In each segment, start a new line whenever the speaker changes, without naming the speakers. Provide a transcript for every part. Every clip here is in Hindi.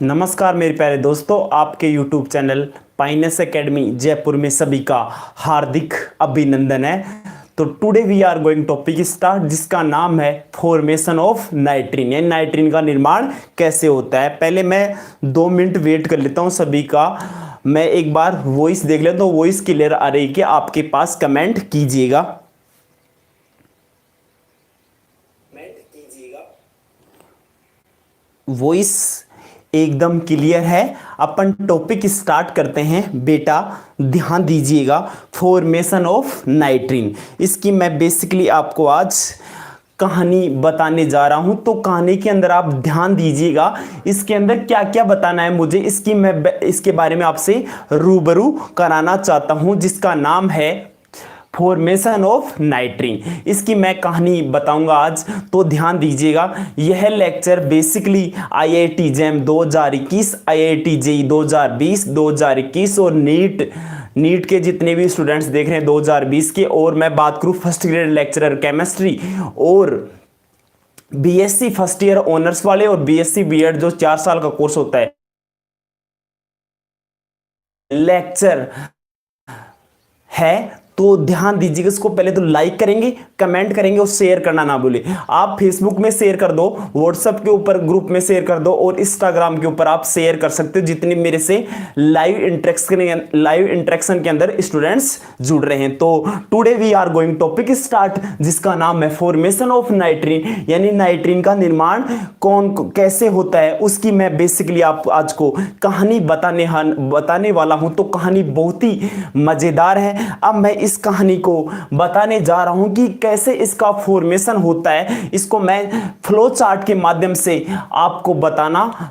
नमस्कार मेरे प्यारे दोस्तों, आपके YouTube चैनल पाइनस एकेडमी जयपुर में सभी का हार्दिक अभिनंदन है। तो today we are going topic start, जिसका नाम है फॉर्मेशन ऑफ नाइट्रिन। यानी नाइट्रिन का निर्माण कैसे होता है। पहले मैं 2 मिनट वेट कर लेता हूं सभी का। मैं एक बार वॉइस देख लेता हूं, वॉइस क्लियर आ रही है कि आपके पास, कमेंट कीजिएगा। वॉइस एकदम क्लियर है। अपन टॉपिक स्टार्ट करते हैं। बेटा ध्यान दीजिएगा, फॉर्मेशन ऑफ नाइट्रिन। इसकी मैं बेसिकली आपको आज कहानी बताने जा रहा हूं। तो कहानी के अंदर आप ध्यान दीजिएगा, इसके अंदर क्या क्या बताना है मुझे, इसके बारे में आपसे रूबरू कराना चाहता हूं, जिसका नाम है फॉर्मेशन ऑफ नाइट्रिन। इसकी मैं कहानी बताऊंगा आज, तो ध्यान दीजिएगा। यह lecture basically IIT JAM 2021, IIT JEE 2020, 2021 और नीट के जितने भी स्टूडेंट्स देख रहे हैं 2020 के, और मैं बात करूं फर्स्ट ग्रेड लेक्चरर केमिस्ट्री और बीएससी फर्स्ट ईयर ऑनर्स वाले और बीएससी बीएड जो 4 साल का कोर्स होता है, लेक्चर है। तो ध्यान दीजिएगा, इसको पहले तो लाइक करेंगे, कमेंट करेंगे और शेयर करना ना भूलें। आप फेसबुक में शेयर कर दो, व्हाट्सएप के ऊपर ग्रुप में शेयर कर दो और इंस्टाग्राम के ऊपर आप शेयर कर सकते हो, जितने मेरे से लाइव इंटरेक्शन के अंदर स्टूडेंट्स जुड़ रहे हैं। तो today we are going topic start, जिसका नाम है फॉर्मेशन ऑफ नाइट्रिन। यानी नाइट्रिन का निर्माण कैसे होता है, उसकी मैं बेसिकली आप आज को कहानी बताने वाला हूं। तो कहानी बहुत ही मजेदार है। अब मैं इस कहानी को बताने जा रहा हूं कि कैसे इसका फॉर्मेशन होता है। इसको मैं फ्लो चार्ट के माध्यम से आपको बताना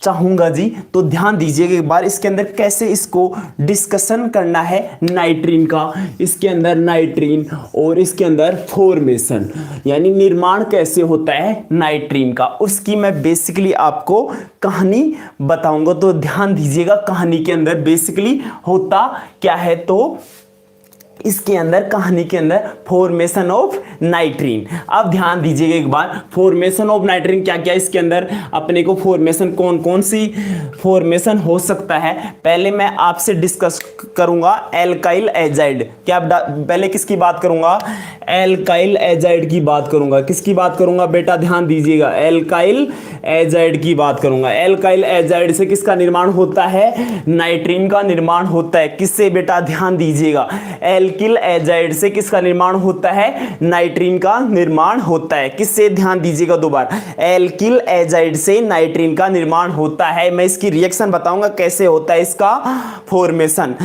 चाहूंगा जी। तो ध्यान दीजिएगा एक बार, इसके अंदर कैसे इसको डिस्कशन करना है नाइट्रिन का। इसके अंदर नाइट्रिन और इसके अंदर फॉर्मेशन यानी निर्माण कैसे होता है नाइट्रिन का, उसकी मैं बेसिकली आपको कहानी बताऊंगा। तो ध्यान दीजिएगा, कहानी के अंदर बेसिकली होता क्या है। तो इसके अंदर, कहानी के अंदर फॉर्मेशन ऑफ नाइट्रिन। अब ध्यान दीजिएगा एक बार, फॉर्मेशन ऑफ नाइट्रिन क्या क्या इसके अंदर अपने को फॉर्मेशन, कौन कौन सी फॉर्मेशन हो सकता है। पहले मैं आपसे डिस्कस करूंगा एल्काइल एजाइड। क्या पहले किसकी बात करूंगा? एल्काइल एजाइड की बात करूंगा। किसकी बात करूंगा बेटा? ध्यान दीजिएगा, एल्काइल एजाइड की बात करूंगा। एल्काइल एजाइड से किसका निर्माण होता है? नाइट्रिन का निर्माण होता है। किससे बेटा? ध्यान दीजिएगा, एल्किल एजाइड से किसका निर्माण होता है? नाइट्रिन का निर्माण होता है। किससे? ध्यान दीजिएगा दोबारा, एल्किल एजाइड से नाइट्रिन का निर्माण होता है। मैं इसकी रिएक्शन बताऊंगा कैसे होता है इसका फॉर्मेशन।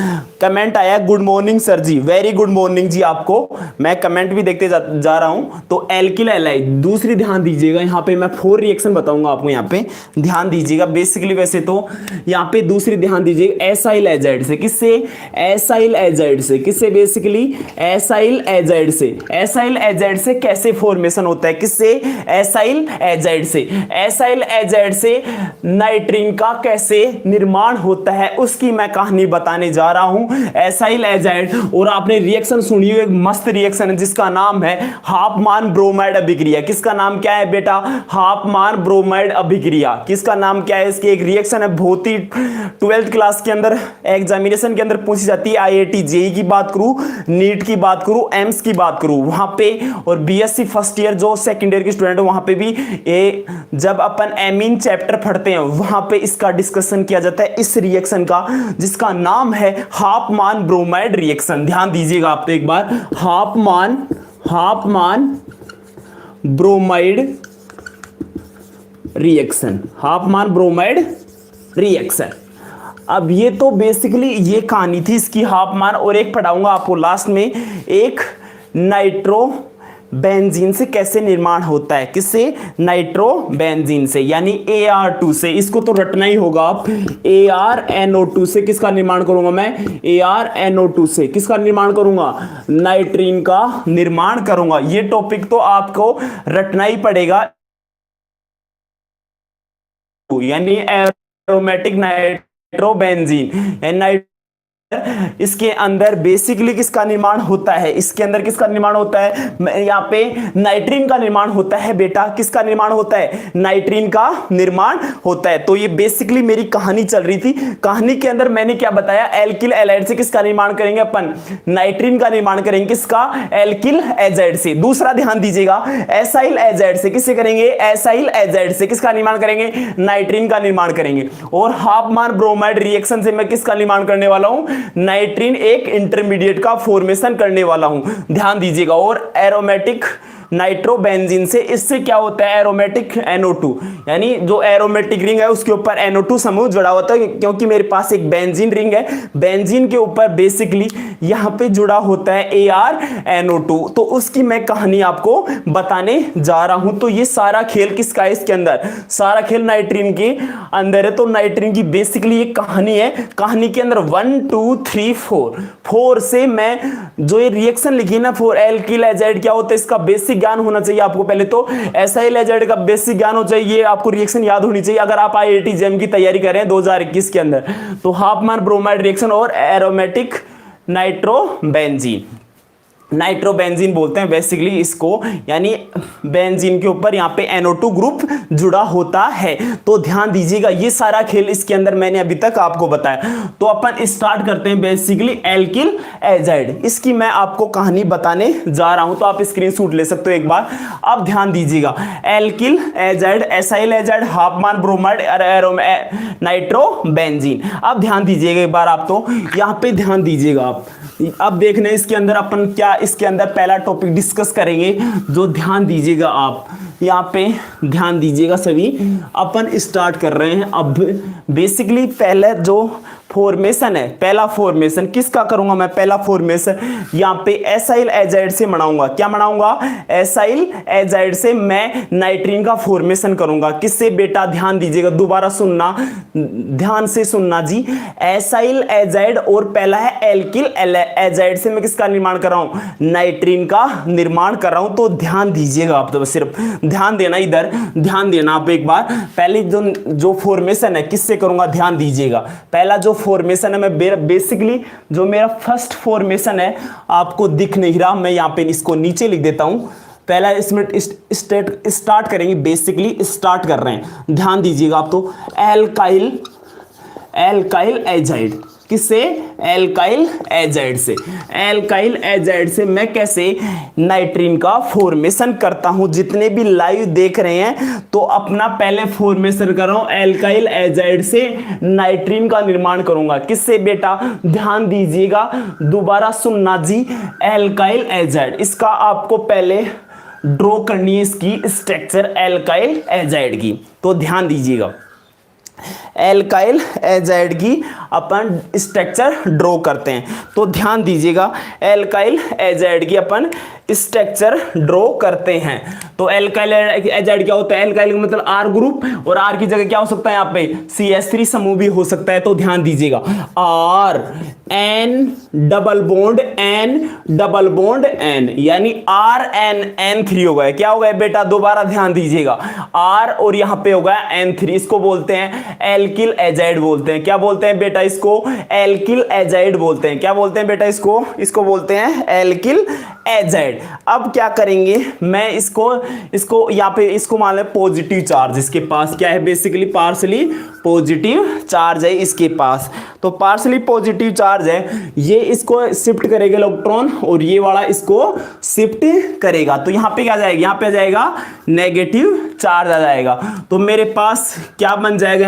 कमेंट आया, गुड मॉर्निंग सर जी, वेरी गुड मॉर्निंग जी आपको। मैं कमेंट भी देखते जा रहा हूं। तो एल्किल एलाइड दूसरी, ध्यान दीजिएगा, यहां पे मैं 4 रिएक्शन बताऊंगा आपको। यहां पे ध्यान दीजिएगा, बेसिकली वैसे तो यहां पे दूसरी, ध्यान दीजिएगा, एसाइल एजाइड से। किससे? एसाइल एजाइड से। किससे? बेसिकली एसाइल एजाइड से। एसाइल एजाइड से कैसे फॉर्मेशन होता है? किससे? एसाइल एजाइड से। एसाइल एजाइड से नाइट्रिन का कैसे निर्माण होता है, उसकी मैं कहानी बताने जा रहा हूं। एसाइल एजाइड, और आपने रिएक्शन सुनिए, एक मस्त रिएक्शन है जिसका नाम है हाफमान ब्रोमाइड अभिक्रिया। किसका नाम क्या है बेटा? हाफमान ब्रोमाइड अभिक्रिया। किसका नाम क्या है? इसकी एक रिएक्शन है, बहुत ही 12th क्लास के अंदर एग्जामिनेशन के अंदर पूछी जाती है। आईआईटी जेई की बात करूं, नीट की बात करूं, एम्स की बात करूं, वहां पे, और बीएससी फर्स्ट ईयर जो सेकंड ईयर के स्टूडेंट है वहां पे भी जब अपन एमीन चैप्टर पढ़ते हैं वहां पे इसका डिस्कशन किया जाता है, इस रिएक्शन का, जिसका नाम है हाफमान ब्रोमाइड रिएक्शन। ध्यान दीजिएगा आप तो एक बार, हाफमान ब्रोमाइड रिएक्शन, हाफमान ब्रोमाइड रिएक्शन। अब ये तो बेसिकली ये कहानी थी इसकी, हाफमान। और एक पढ़ाऊंगा आपको लास्ट में, एक नाइट्रो बेंजीन से कैसे निर्माण होता है। किससे? नाइट्रो बेंजीन से, यानी AR2 से। इसको तो रटना ही होगा आप। ArNO2 से किसका निर्माण करूंगा मैं? ArNO2 से किसका निर्माण करूंगा? नाइट्रिन का निर्माण करूंगा। ये टॉपिक तो आपको रटना ही पड़ेगा, यानी एरोमेटिक नाइट्रोबेंजीन, इसके अंदर बेसिकली किसका निर्माण होता है, इसके अंदर किसका निर्माण होता है, यहाँ पे नाइट्रीन का निर्माण होता है बेटा। किसका निर्माण होता है, नाइट्रीन का निर्माण होता है। तो ये बेसिकली मेरी कहानी चल रही थी। कहानी के अंदर मैंने क्या बताया, एल्किल एलाइड से किसका निर्माण करेंगे अपन, नाइट्रीन का निर्माण करेंगे। किसका, एल्किल एजाइड से। दूसरा ध्यान दीजिएगा, एसाइल एजाइड से किससे करेंगे, एसाइल एजाइड से किसका निर्माण करेंगे, नाइट्रीन का निर्माण करेंगे। और हाफमान ब्रोमाइड रिएक्शन से मैं किसका निर्माण करने वाला हूं, नाइट्रीन एक इंटरमीडिएट का फॉर्मेशन करने वाला हूं, ध्यान दीजिएगा। और एरोमेटिक नाइट्रोबेंजीन से, इससे क्या होता है, एरोमेटिक NO2, यानी जो एरोमेटिक रिंग है उसके ऊपर NO2 समूह जुड़ा होता है, क्योंकि मेरे पास एक बेंजीन रिंग है, बेंजीन के ऊपर बेसिकली यहां पे जुड़ा होता है ArNO2। तो उसकी मैं कहानी आपको बताने जा रहा हूं। तो ये सारा खेल किसका है, इसके अंदर सारा खेल नाइट्रीन के अंदर है। तो नाइट्रीन की बेसिकली एक कहानी है। कहानी के अंदर 1 2 3 4 से मैं जो ये रिएक्शन लिखी ना, 4 एल्किल एजाइड क्या होता है, इसका बेसिक ज्ञान होना चाहिए आपको। पहले तो एसाइल एजाइड का बेसिक ज्ञान हो चाहिए, आपको रिएक्शन याद होनी चाहिए अगर आप IIT JEM की तैयारी कर रहे हैं 2021 के अंदर। तो हाफमान ब्रोमाइड रिएक्शन और एरोमेटिक नाइट्रोबेंजीन, नाइट्रोबेंजीन बोलते हैं बेसिकली इसको, यानी बेंजीन के ऊपर यहाँ पे NO2 ग्रुप जुड़ा होता है। तो ध्यान दीजिएगा, ये सारा खेल इसके अंदर मैंने अभी तक आपको बताया। तो अपन स्टार्ट करते हैं बेसिकली एल्किल एजाइड। इसकी मैं आपको कहानी बताने जा रहा हूं, तो आप स्क्रीनशॉट ले सकते हो एक बार। अब ध्यान दीजिएगा, alkyl azide, acyl azide, Hofmann bromide, nitrobenzene. अब ध्यान दीजिएगा एक बार आप, तो यहाँ पे ध्यान दीजिएगा आप। अब देखने इसके अंदर अपन क्या, इसके अंदर पहला टॉपिक डिस्कस करेंगे, जो ध्यान दीजिएगा आप यहाँ पे ध्यान दीजिएगा सभी। अपन स्टार्ट कर रहे हैं अब बेसिकली पहले जो फॉर्मेशन है, पहला फॉर्मेशन किसका करूंगा मैं, पहला फॉर्मेशन यहाँ पे एसाइल एजाइड से बनाऊंगा। क्या बनाऊंगा, एसाइल एजाइड से मैं नाइट्रीन का फॉर्मेशन करूंगा। किससे बेटा, ध्यान दीजिएगा, दोबारा सुनना, ध्यान से सुनना जी। एसाइल एजाइड और पहला है एल्किल एजाइड से मैं किसका निर्माण कर रहा हूं, नाइट्रीन का निर्माण कर रहा हूं। तो ध्यान दीजिएगा आप, तो सिर्फ ध्यान देना, इधर ध्यान देना आप एक बार। पहले जो फॉर्मेशन है किससे करूंगा, ध्यान दीजिएगा। पहला जो फॉर्मेशन है, मैं बेसिकली जो मेरा फर्स्ट फॉर्मेशन है आपको दिख नहीं रहा, मैं यहां पे इसको नीचे लिख देता हूं। पहला इसमें स्टार्ट करेंगे, बेसिकली स्टार्ट कर रहे हैं, ध्यान दीजिएगा आप। तो एल्काइल एजाइड, किससे, एल्काइल एजाइड से। एल्काइल एजाइड से मैं कैसे नाइट्रीन का फॉर्मेशन करता हूं। जितने भी लाइव देख रहे हैं तो अपना पहले फॉर्मेशन कर रहा हूं, एल्काइल एजाइड से नाइट्रीन का निर्माण करूंगा। किससे बेटा, ध्यान दीजिएगा, दोबारा सुनना जी। एल्काइल एजाइड, इसका आपको पहले ड्रॉ करनी है इसकी स्ट्रक्चर एल्काइल एजाइड की। तो ध्यान दीजिएगा, एल्काइल एजाइड की अपन स्ट्रक्चर ड्रॉ करते हैं। तो ध्यान दीजिएगा, एल्काइल एजाइड की अपन स्ट्रक्चर ड्रॉ करते हैं। तो एल्काइल एजाइड क्या होता है, एल्काइल मतलब R ग्रुप, और R की जगह क्या हो सकता है यहाँ पे CH3 समूह भी हो सकता है। तो ध्यान दीजिएगा, R N double bond N, यानी RNN3 हो गया। क्या हो गया बेटा, दोबारा ध्यान दीजिएगा, R और यहाँ पे हो गया N3। इसको बोलते हैं एल्किल एजाइड बोलते हैं। क्या बोलते हैं बेटा, इसको एल्किल एजाइड बोलते हैं। क्या बोलते हैं बेटा, इसको बोलते हैं एल्किल एजाइड। अब क्या करेंगे, मैं इसको यहाँ पे इसको मान लें पॉजिटिव चार्ज, इसके पास क्या है, बेसिकली पार्शली पॉजिटिव चार्ज है इसके पास। तो पार्शली पॉजिटिव चार्ज है, ये इसको शिफ्ट करेगा इलेक्ट्रॉन, और ये वाला इसको शिफ्ट करेगा। तो यहाँ पे क्या जाएगा, यहाँ पे आ जाएगा नेगेटिव चार्ज आ जाएगा। तो मेरे पास क्या बन जाएगा,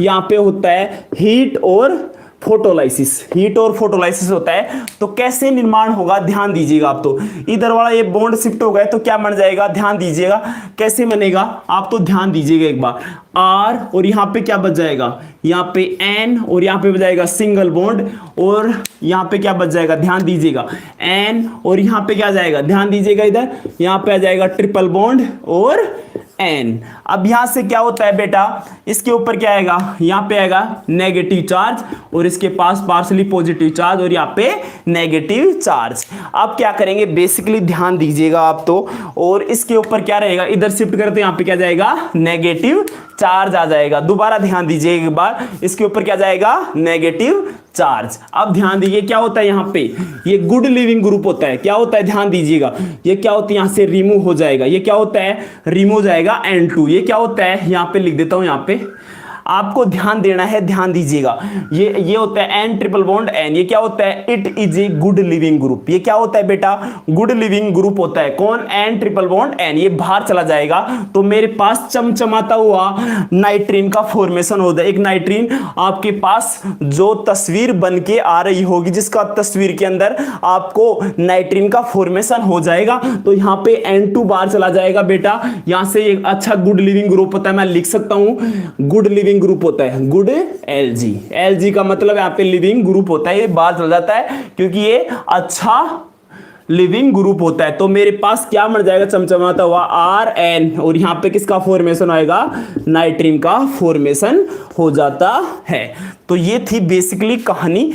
यहाँ पे होता है हीट और फोटोलाइसिस होता है। तो कैसे निर्माण होगा, ध्यान दीजिएगा आप। तो इधर वाला ये बॉन्ड शिफ्ट हो गया, तो क्या बन जाएगा, ध्यान दीजिएगा कैसे बनेगा आप, तो ध्यान दीजिएगा एक बार। R और यहाँ पे क्या बच जाएगा, यहाँ पे N, और यहाँ पे बच जाएगा सिंगल बॉन्ड, और यहाँ पे क्या बच जाएगा, ध्यान दीजिएगा N, और यहाँ पे क्या जाएगा, ध्यान दीजिएगा इधर, यहाँ पे आ जाएगा ट्रिपल बॉन्ड और N। अब यहां से क्या होता है बेटा, इसके ऊपर क्या आएगा, यहां पे आएगा नेगेटिव चार्ज और इसके पास पार्शली पॉजिटिव चार्ज और यहां पे नेगेटिव चार्ज। अब क्या करेंगे, बेसिकली ध्यान दीजिएगा आप तो, और इसके ऊपर क्या रहेगा, इधर शिफ्ट करें तो यहां पे क्या जाएगा, नेगेटिव चार्ज आ जाएगा। दोबारा ध्यान दीजिए एक बार, इसके ऊपर क्या जाएगा, नेगेटिव चार्ज। अब ध्यान दीजिए क्या होता है यहां पे, ये गुड लिविंग ग्रुप होता है, क्या होता है ध्यान दीजिएगा, ये क्या होता है, यहां से रिमूव हो जाएगा, ये क्या होता है, रिमूव हो जाएगा N2। ये क्या होता है, यहां पे लिख देता हूं, यहां पे आपको ध्यान देना है, ध्यान दीजिएगा, ये होता है N ट्रिपल बॉन्ड N। ये क्या होता है, it is a good leaving group. ये क्या होता है बेटा, गुड लिविंग ग्रुप होता है। कौन, N ट्रिपल बॉन्ड N। ये बाहर चला जाएगा तो मेरे पास चमचमाता हुआ नाइट्रीन का फॉर्मेशन होता है। एक नाइट्रीन आपके पास जो तस्वीर बन के आ रही होगी, जिसका तस्वीर के अंदर आपको नाइट्रीन का फॉर्मेशन हो जाएगा, तो यहां पे N2 बाहर चला जाएगा बेटा। यहां से एक अच्छा गुड लिविंग ग्रुप होता है, मैं लिख सकता हूं गुड लिविंग ग्रुप होता है, गुड Lg। Lg का मतलब यहां पे लिविंग ग्रुप होता है, ये बाहर चल जाता है क्योंकि ये अच्छा लिविंग ग्रुप होता है। तो मेरे पास क्या बन जाएगा, चमचमाता हुआ Rn, और यहां पे किसका फॉर्मेशन आएगा, नाइट्रीन का फॉर्मेशन हो जाता है। तो ये थी बेसिकली कहानी।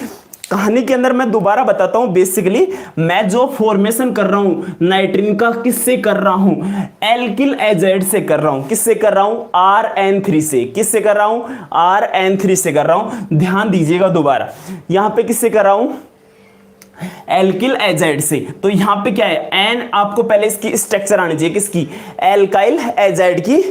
कहानी के अंदर मैं दोबारा बताता हूं, बेसिकली मैं जो फॉर्मेशन कर रहा हूं नाइट्रीन का, किससे कर रहा हूं, एल्किल एजाइड से कर रहा हूं। किससे कर रहा हूं, Rn3 से। किससे कर रहा हूं, Rn3 से कर रहा हूं। ध्यान दीजिएगा दोबारा, यहां पे किससे कर रहा हूं, एल्किल एजाइड से। तो यहां पे क्या है, N आपको पहले इसकी स्ट्रक्चर आनी चाहिए, किसकी, एल्काइल एजाइड की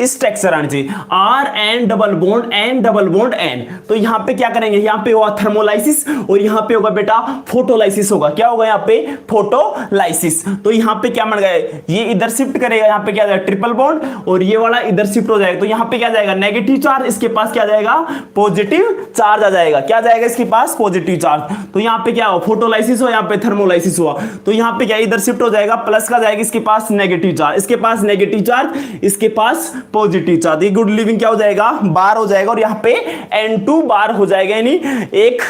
स्ट्रक्चर आनी चाहिए, Rn double bond N double bond N। तो यहां पे क्या करेंगे, यहां पे होगा थर्मोलाइसिस और यहां पे होगा बेटा फोटोलाइसिस होगा। क्या होगा यहां पे, फोटोलाइसिस। तो यहां पे क्या बन गया, ये इधर शिफ्ट करेगा, यहां पे क्या जाएगा, ट्रिपल बॉन्ड, और ये वाला इधर शिफ्ट हो जाएगा। तो यहां पे क्या जाएगा, नेगेटिव चार्ज, इसके पास क्या जाएगा, पॉजिटिव चार्ज आ जाएगा। क्या जाएगा इसके पास, पॉजिटिव चार्ज। तो यहां पे क्या हो, फोटोलाइसिस हो, यहां पे थर्मोलाइसिस हुआ। तो यहां पे क्या इधर शिफ्ट हो जाएगा, प्लस का जाएगा इसके पास नेगेटिव चार्ज, इसके पास नेगेटिव चार्ज, इसके पास पॉजिटिव चार्ज। ये गुड लिविंग क्या हो जाएगा, बार हो जाएगा, और यहां पे N2 बार हो जाएगा, यानी एक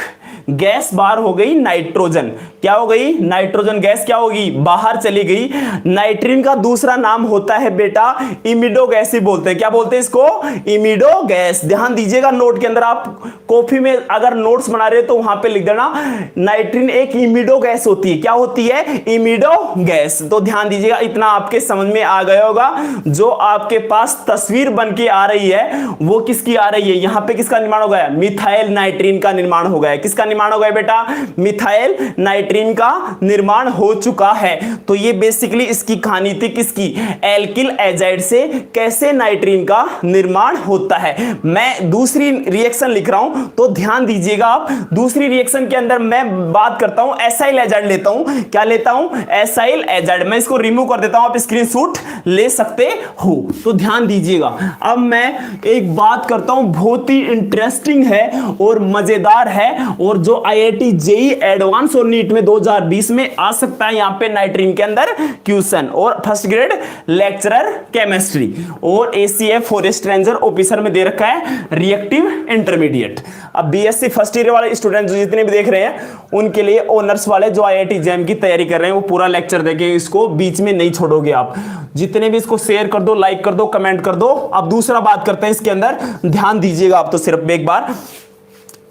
गैस बाहर हो गई, नाइट्रोजन। क्या हो गई, नाइट्रोजन गैस क्या होगी, बाहर चली गई। नाइट्रीन का दूसरा नाम होता है बेटा इमिडो गैस ही बोलते हैं। क्या बोलते हैं इसको, इमिडो गैस। ध्यान दीजिएगा, नोट के अंदर आप कॉपी में अगर नोट्स बना रहे हो तो वहां पे लिख देना नाइट्रीन एक इमिडो गैस होती है। क्या होती है, इमिडो गैस। तो ध्यान दीजिएगा, इतना आपके समझ में आ गया होगा। जो आपके पास तस्वीर बन के आ रही है वो किसकी आ रही है, यहां पे किसका निर्माण हो गया, मिथाइल नाइट्रीन का निर्माण हो गया। किसका निर्माण हो गया बेटा, मिथाइल नाइट्रीन का निर्माण हो चुका है। तो ये बेसिकली इसकी कहानी थी, किसकी, एल्किल एजाइड से कैसे नाइट्रीन का निर्माण होता है। मैं दूसरी रिएक्शन लिख रहा हूं तो ध्यान दीजिएगा आप। दूसरी रिएक्शन के अंदर मैं बात करता हूं, एसाइल एजाइड लेता हूं। क्या लेता हूं, एसाइल एजाइड। मैं इसको रिमूव कर देता हूं, आप स्क्रीनशॉट ले सकते हो। तो ध्यान दीजिएगा, अब मैं एक बात करता हूं, बहुत ही इंटरेस्टिंग है और मजेदार है, और जो IIT जेईई एडवांस और नीट में 2020 में आ सकता है। यहां पे नाइट्रीन के अंदर क्वेश्चन, और फर्स्ट ग्रेड लेक्चरर केमिस्ट्री, और ACF फॉरेस्ट रेंजर ऑफिसर में दे रखा है रिएक्टिव इंटरमीडिएट। अब BSc फर्स्ट ईयर वाले स्टूडेंट जो जितने भी देख रहे हैं उनके लिए, ऑनर्स वाले जो IIT JEM की तैयारी कर रहे हैं वो पूरा लेक्चर देखेंगे, इसको बीच में नहीं छोड़ोगे आप। जितने भी इसको शेयर कर दो, लाइक कर दो, कमेंट कर दो। अब दूसरा बात करते हैं इसके अंदर, ध्यान दीजिएगा आप तो सिर्फ एक बार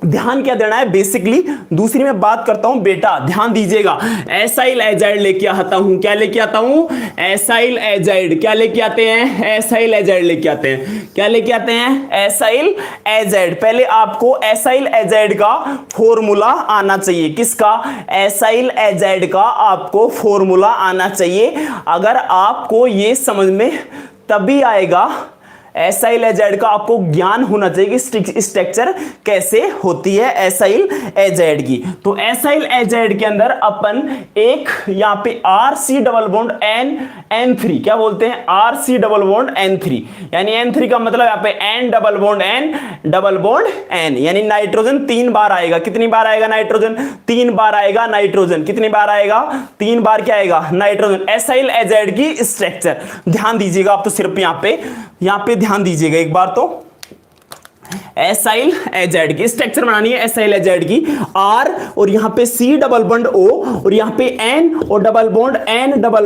ध्यान क्या देना है। बेसिकली दूसरी मैं बात करता हूं बेटा, ध्यान दीजिएगा, एसाइल एजाइड लेके आता हूं। क्या लेके आता हूं, एसाइल एजाइड। क्या लेके आते हैं, एसाइल एजाइड लेके आते हैं। क्या लेके आते हैं, एसाइल एजाइड। पहले आपको एसाइल एजाइड का फॉर्मूला आना चाहिए। किसका, एसाइल एजाइड का आपको फॉर्मूला आना चाहिए। अगर आपको ये समझ में तभी आएगा, एसाइल एजाइड का आपको ज्ञान होना चाहिए कि स्ट्रक्चर कैसे होती है एसाइल एजाइड की। तो एसाइल एजाइड के अंदर अपन एक यहां पे RC डबल बॉन्ड N3, क्या बोलते हैं, RC डबल बॉन्ड N3, यानी N3 का मतलब यहां पे N double bond N double bond N, यानी नाइट्रोजन 3 बार आएगा। कितनी बार आएगा नाइट्रोजन, 3 बार आएगा नाइट्रोजन। कितनी बार आएगा, 3 बार क्या आएगा नाइट्रोजन। एसाइल एजाइड की स्ट्रक्चर ध्यान दीजिएगा आप तो सिर्फ यहां पे ध्यान दीजिएगा एक बार। तो एसाइल एजाइड की स्ट्रक्चर बनानी है, एसाइल एजाइड की। R और यहां पे C डबल बॉन्ड O और यहां पे N और डबल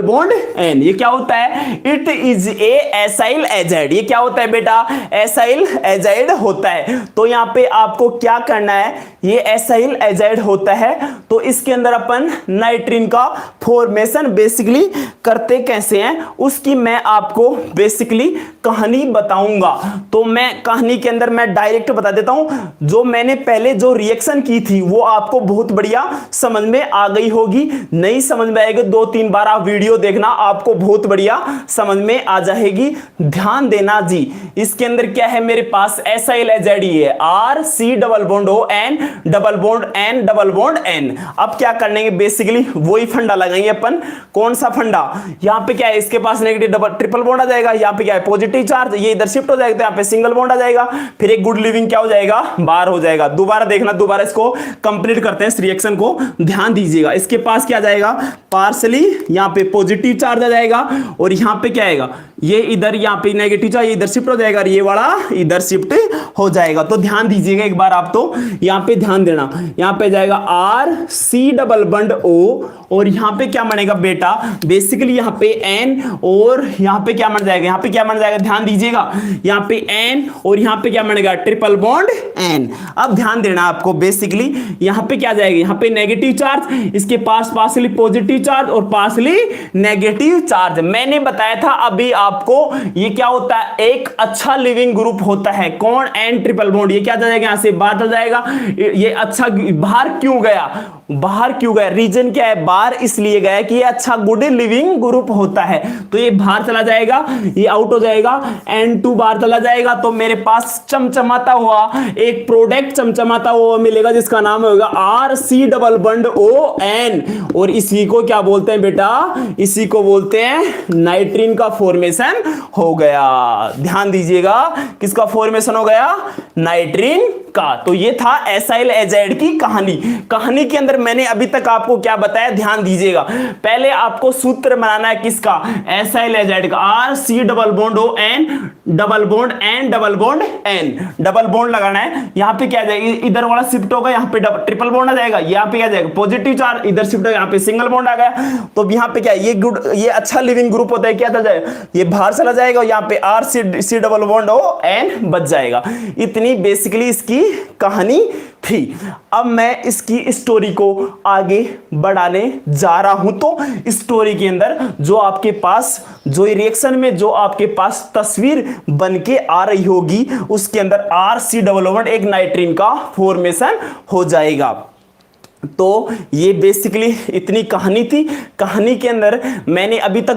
बॉन्ड N। ये क्या होता है? It is a acyl azide. ये क्या होता है बेटा? एसाइल एजाइड होता है। तो यहां पे आपको क्या करना है, ये एसाइल एजाइड होता है तो इसके अंदर अपन नाइट्रीन का फॉर्मेशन बेसिकली करते कैसे हैं उसकी मैं आपको बेसिकली कहानी बताऊंगा। तो मैं कहानी के अंदर मैं डायरेक्ट बता देता हूं, जो मैंने पहले जो रिएक्शन की थी वो आपको बहुत बढ़िया समझ में आ गई होगी। नहीं समझ में आएगी 2-3 बार आप वीडियो देखना, आपको बहुत बढ़िया समझ में आ जाएगी। ध्यान देना जी, इसके अंदर क्या है मेरे पास? एसाइल एजाइड है, R C double bond O N double bond N double bond N। अब क्या करने बेसिकली वही फंडा लगाएंगे अपन। कौन सा फंडा? यहां पे क्या है, इसके पास नेगेटिव डबल ट्रिपल बॉन्ड आ जाएगा, यहां पे क्या है पॉजिटिव चार्ज, ये इधर शिफ्ट हो जाएगा तो यहां पे सिंगल बॉन्ड आ जाएगा, फिर एक गुड लिविंग क्या हो जाएगा? बार हो जाएगा। दोबारा देखना, दोबारा इसको कंप्लीट करते हैं इस रिएक्शन को, ध्यान दीजिएगा। इसके पास क्या जाएगा? पार्सली यहां पे पॉजिटिव चार्ज आ जाएगा और यहां पे क्या आएगा? ये इधर यहां पे नेगेटिव चार्ज इधर शिफ्ट हो जाएगा, ये वाला इधर शिफ्ट हो जाएगा। तो ध्यान दीजिएगा एक बार आप, तो यहां पे ध्यान देना, यहां पे जाएगा R C double bond O और यहां पे क्या बनेगा बेटा? बेसिकली यहां पे N और यहां पे क्या बन जाएगा? यहां पे क्या बन जाएगा? ध्यान दीजिएगा, यहां पे N और यहां पे क्या बनेगा? Triple bond N। अब ध्यान देना आपको, बेसिकली यहां पे क्या जाएगा? यहां पे नेगेटिव चार्ज, इसके पास पार्सली पॉजिटिव चार्ज और पार्सली नेगेटिव चार्ज। मैंने बताया था अभी आपको, ये क्या होता है? एक अच्छा लिविंग ग्रुप होता है। कौन? N triple bond. ये क्या जाएगा? यहां से बाहर चल जाएगा। ये अच्छा बाहर क्यों गया? बाहर क्यों गया? रीजन क्या है? बाहर इसलिए गया कि ये अच्छा गुड लिविंग ग्रुप होता है, तो ये बाहर चला जाएगा, ये आउट हो जाएगा, N2 बाहर चला जाएगा। तो मेरे पास चमचमाता हुआ एक प्रोडक्ट चमचमाता हुआ मिलेगा जिसका नाम होगा R C double bond O N और इसी को क्या बोलते हैं बेटा? इसी को बोलते हैं नाइट्रीन का फॉर्मेशन हो गया। ध्यान दीजिएगा, किसका फॉर्मेशन हो गया? नाइट्रीन का। तो ये था एसाइल एजाइड की कहानी। कहानी के अंदर मैंने अभी तक आपको क्या बताया? ध्यान दीजिएगा, पहले आपको सूत्र बनाना है किसका? एसाइल एजाइड का। R C double bond O N double bond N double bond N, double bond लगाना है। यहां पे क्या जाएगा? इधर वाला शिफ्ट होगा, यहां पे ट्रिपल बॉन्ड आ जाएगा, यहां पे क्या जाएगा? पॉजिटिव चार्ज, इधर शिफ्ट होगा, यहां पे सिंगल बॉन्ड आ गया। तो यहां पे क्या है? ये गुड, ये अच्छा लिविंग ग्रुप होता है, क्या चला जाएगा? ये बाहर चला जाएगा, यहां पे R C double bond O N बच जाएगा। इतनी बेसिकली इसकी कहानी थी। अब मैं इसकी स्टोरी को आगे बढ़ाने जा रहा हूं। तो स्टोरी के अंदर जो आपके पास, जो रिएक्शन में जो आपके पास तस्वीर बन के आ रही होगी, उसके अंदर R C डबल बॉन्ड एक नाइट्रीन का फॉर्मेशन हो जाएगा। तो ये बेसिकली इतनी कहानी थी। कहानी के अंदर मैंने अभी तक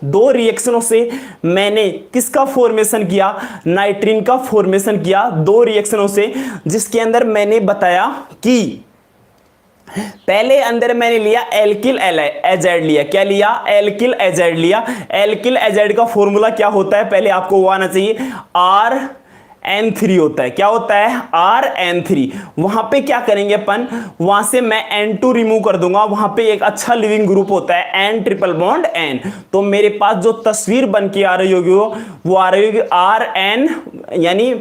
दो रिएक्शनों से मैंने किसका फॉर्मेशन किया? नाइट्रीन का फॉर्मेशन किया, 2 रिएक्शनों से, जिसके अंदर मैंने बताया कि पहले अंदर मैंने लिया एल्किल एजाइड लिया। क्या लिया? एल्किल एजाइड लिया। एल्किल एजाइड का फॉर्मूला क्या होता है? पहले आपको वो आना चाहिए, RN3 होता है। क्या होता है? RN3। वहां पे क्या करेंगे अपन? वहां से मैं N2 रिमूव कर दूंगा, वहां पे एक अच्छा लिविंग ग्रुप होता है N ट्रिपल बॉन्ड N। तो मेरे पास जो तस्वीर बन के आ रही होगी वो आ रही होगी RN, यानी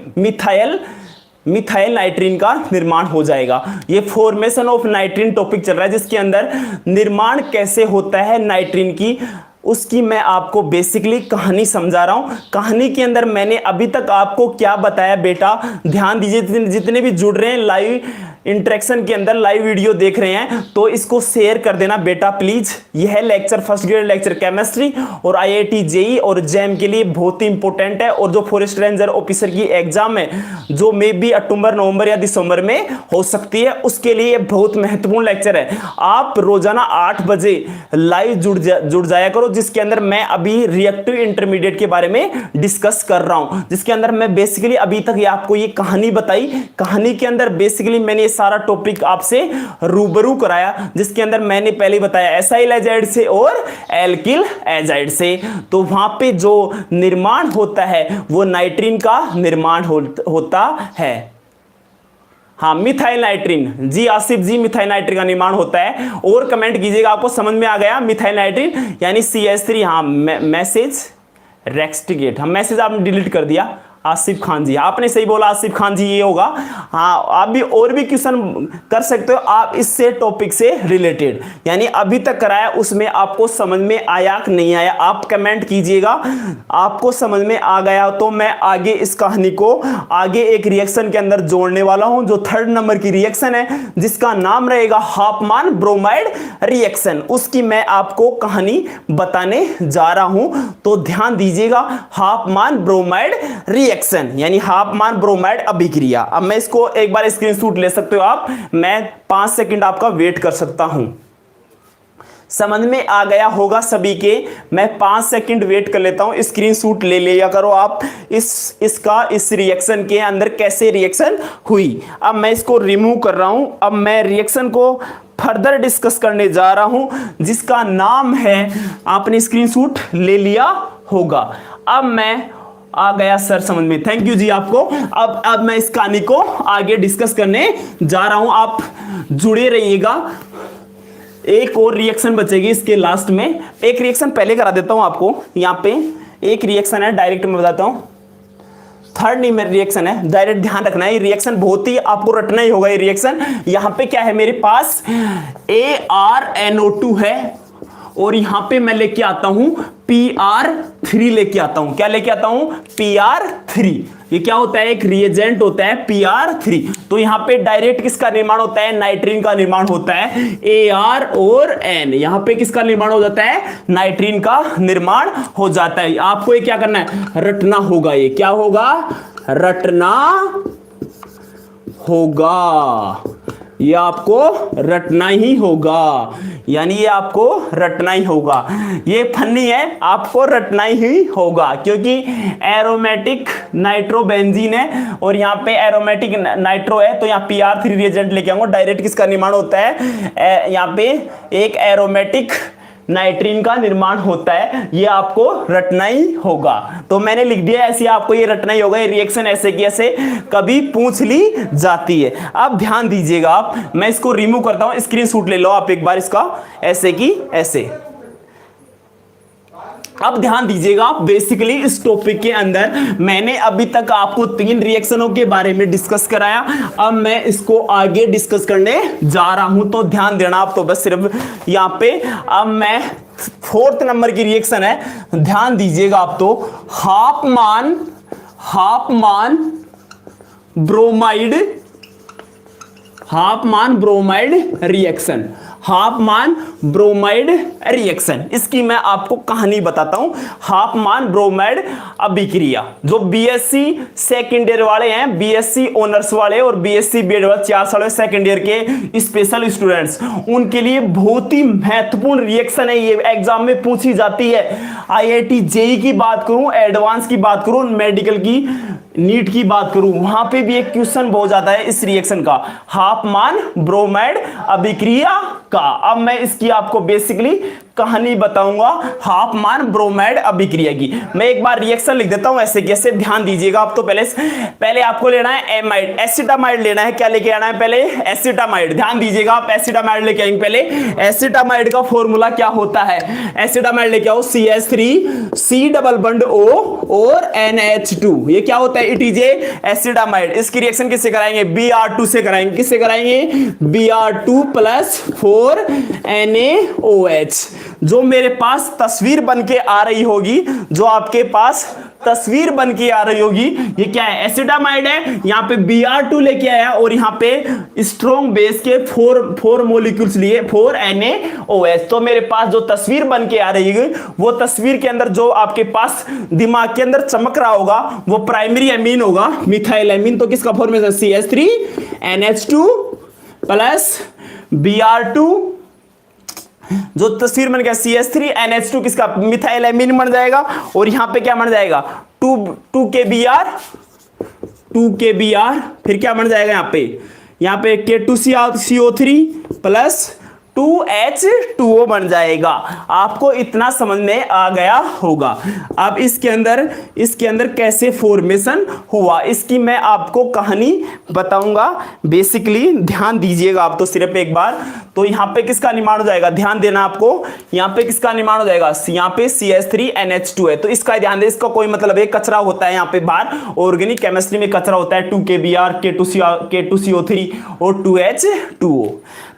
मिथाइल नाइट्रीन का निर्माण हो जाएगा। ये फॉर्मेशन ऑफ नाइट्रीन टॉपिक चल रहा है, जिसके अंदर निर्माण कैसे होता है नाइट्रीन की, उसकी मैं आपको बेसिकली कहानी समझा रहा हूं। कहानी के अंदर मैंने अभी तक आपको क्या बताया बेटा? ध्यान दीजिए, जितने भी जुड़ रहे हैं लाइव इंटरेक्शन के अंदर, लाइव वीडियो देख रहे हैं, तो इसको शेयर कर देना बेटा प्लीज। यह lecture first grade lecture chemistry और IIT JEE और JAM के लिए बहुत ही इंपॉर्टेंट है। और जो फॉरेस्ट रेंजर ऑफिसर की एग्जाम है, जो मे बी अक्टूबर, नवंबर या दिसंबर में हो सकती है, उसके लिए बहुत महत्वपूर्ण लेक्चर है। आप रोजाना 8 बजे लाइव जुड़ जाया करो, जिसके अंदर मैं अभी रिएक्टिव इंटरमीडिएट के बारे में डिस्कस कर रहा हूं, जिसके अंदर मैं बेसिकली अभी तक आपको ये कहानी बताई। कहानी के अंदर बेसिकली मैंने सारा टॉपिक आपसे रूबरू कराया, जिसके अंदर मैंने पहले बताया एसाइल एजाइड से और एल्किल एजाइड से। तो वहां पे जो निर्माण होता है वो नाइट्रीन का निर्माण होता है। हाँ, मिथाइल नाइट्रीन जी, आसिफ जी, मिथाइल नाइट्रीन का निर्माण होता है। और कमेंट कीजिएगा, आपको समझ में आ गया? मिथाइल नाइट्रीन यानी CH3। हाँ, मैसेज रेक्सटिगेट, हम मैसेज आपने डिलीट कर दिया, आसिफ खान जी, आपने सही बोला आसिफ खान जी ये होगा। हाँ, आप भी और भी क्वेश्चन कर सकते हो आप इससे टॉपिक से रिलेटेड, यानी अभी तक कराया उसमें आपको समझ में आया कि नहीं आया, आप कमेंट कीजिएगा। आपको समझ में आ गया तो मैं आगे इस कहानी को आगे एक रिएक्शन के अंदर जोड़ने वाला हूं, जो 3rd नंबर की रिएक्शन है जिसका नाम रहेगा हाफमान ब्रोमाइड रिएक्शन, उसकी मैं आपको कहानी बताने जा रहा हूं। तो ध्यान दीजिएगा, हाफमान ब्रोमाइड रिएक्शन यानी हाफमान ब्रोमाइड अभिक्रिया। अब मैं इसको एक बार स्क्रीनशॉट ले सकते हो आप, मैं 5 सेकंड आपका वेट कर सकता हूं। समझ में आ गया होगा सभी के, मैं 5 सेकंड वेट कर लेता हूं, स्क्रीनशॉट ले लिया करो आप इस रिएक्शन के अंदर कैसे रिएक्शन हुई। अब मैं इसको रिमूव कर रहा हूं, अब मैं रिएक्शन को फर्दर डिस्कस करने जा रहा हूं जिसका नाम है, आपने स्क्रीनशॉट ले लिया होगा। अब मैं आ गया सर समझ में, थैंक यू जी आपको। अब मैं इस कहानी को आगे डिस्कस करने जा रहा हूं, आप जुड़े रहिएगा। एक और रिएक्शन बचेगी इसके लास्ट में, एक रिएक्शन पहले करा देता हूं आपको। यहां पे एक रिएक्शन है, डायरेक्ट मैं बताता हूं, 3rd नहीं मेरी रिएक्शन है, डायरेक्ट ध्यान रखना है, ये रिएक्शन बहुत ही आपको रटना ही होगा। ये रिएक्शन यहां पे क्या है, मेरे पास ArNO2 है और यहां पे मैं लेके आता हूं PR3 लेके आता हूं। क्या लेके आता हूं? PR3। ये क्या होता है? एक रिएजेंट होता है PR3। तो यहां पे डायरेक्ट किसका निर्माण होता है? नाइट्रीन का निर्माण होता है, AR और N। यहां पे किसका निर्माण हो जाता है? नाइट्रीन का निर्माण हो जाता है। आपको ये क्या करना है? रटना होगा। ये क्या होगा? रटना होगा, ये आपको रटना ही होगा, यानी ये आपको रटना ही होगा। ये फनी है, आपको रटना ही होगा क्योंकि एरोमेटिक नाइट्रोबेंजीन है और यहाँ पे एरोमेटिक नाइट्रो है, तो यहाँ PR3 रिएजेंट लेके आऊंगा। डायरेक्ट किसका निर्माण होता है? यहाँ पे एक एरोमेटिक नाइट्रीन का निर्माण होता है, ये आपको रटना ही होगा। तो मैंने लिख दिया ऐसे, आपको ये रटना ही होगा। ये रिएक्शन ऐसे की ऐसे कभी पूछ ली जाती है। अब ध्यान दीजिएगा आप, मैं इसको रिमूव करता हूं, स्क्रीनशॉट ले लो आप एक बार इसका, ऐसे की ऐसे। अब ध्यान दीजिएगा, बेसिकली इस टॉपिक के अंदर मैंने अभी तक आपको 3 रिएक्शनों के बारे में डिस्कस कराया। अब मैं इसको आगे डिस्कस करने जा रहा हूं, तो ध्यान देना आप। तो बस सिर्फ यहां पे अब मैं 4th नंबर की रिएक्शन है, ध्यान दीजिएगा आप। तो हाफमान ब्रोमाइड रिएक्शन, हाफमान ब्रोमाइड रिएक्शन, इसकी मैं आपको कहानी बताता हूं। हाफमान ब्रोमाइड अभिक्रिया, जो बीएससी सेकेंड ईयर वाले हैं, बीएससी ऑनर्स वाले और बीएससी बीएड वाले 4 साल सेकेंड ईयर के स्पेशल स्टूडेंट्स, उनके लिए बहुत ही महत्वपूर्ण रिएक्शन है। ये एग्जाम में पूछी जाती है। IIT जेई की बात करूं, एडवांस की बात करूं, मेडिकल की, नीट की बात करूं, वहां पे भी एक क्वेश्चन बहुत ज्यादा है इस रिएक्शन का, हाफमान ब्रोमाइड अभिक्रिया का। अब मैं इसकी आपको बेसिकली कहानी बताऊंगा हाफमान ब्रोमाइड अभिक्रिया की। मैं एक बार रिएक्शन लिख देता हूं ऐसे कैसे, ध्यान दीजिएगा आप। तो पहले आपको लेना है एमाइड, एसिटामाइड लेना है। क्या लेके आना है? पहले एसिटामाइड। ध्यान दीजिएगा आप, एसिटामाइड लेके आएंगे। पहले एसिटामाइड का फॉर्मूला क्या होता है? एसिटामाइड लेके आओ, CH3 C double bond O और NH2। ये क्या होता है? It is a acetamide. इसकी रिएक्शन किससे कराएंगे? Br2 से कराएंगे। किससे कराएंगे? Br2 plus 4 NaOH। जो मेरे पास तस्वीर बन के आ रही होगी, जो आपके पास तस्वीर बन के आ रही होगी, ये क्या है? एसिटामाइड है। यहाँ पे Br2 लेके आया और यहाँ पे स्ट्रॉन्ग बेस के 4 मॉलिक्यूल्स लिए, 4 NaOH। तो मेरे पास जो तस्वीर बन के आ रही है, वो तस्वीर के अंदर जो आपके पास दिमाग के अंदर चमक रहा होगा, वो प्राइमरी एमीन होगा, मिथाइल एमीन। तो किसका formation? CH3 NH2 plus Br2, जो तस्वीर बन गया CH3 NH2, किसका? मिथाइल एमीन बन जाएगा। और यहां पे क्या बन जाएगा? 2 KBr, फिर क्या बन जाएगा? यहां पे K2CO3 प्लस 2H2O बन जाएगा। आपको इतना समझ में आ गया होगा। अब इसके अंदर कैसे फॉर्मेशन हुआ इसकी मैं आपको कहानी बताऊंगा। बेसिकली ध्यान दीजिएगा आप तो सिर्फ एक बार। तो यहाँ पे किसका निर्माण हो जाएगा, ध्यान देना आपको, यहाँ पे किसका निर्माण हो जाएगा, यहाँ पे CH3NH2 है। तो इसका ध्यान दे, इसका कोई मतलब है कचरा होता है यहाँ पे बाहर, ऑर्गेनिक केमिस्ट्री में कचरा होता है 2KBr, K2CO3 और 2H2O।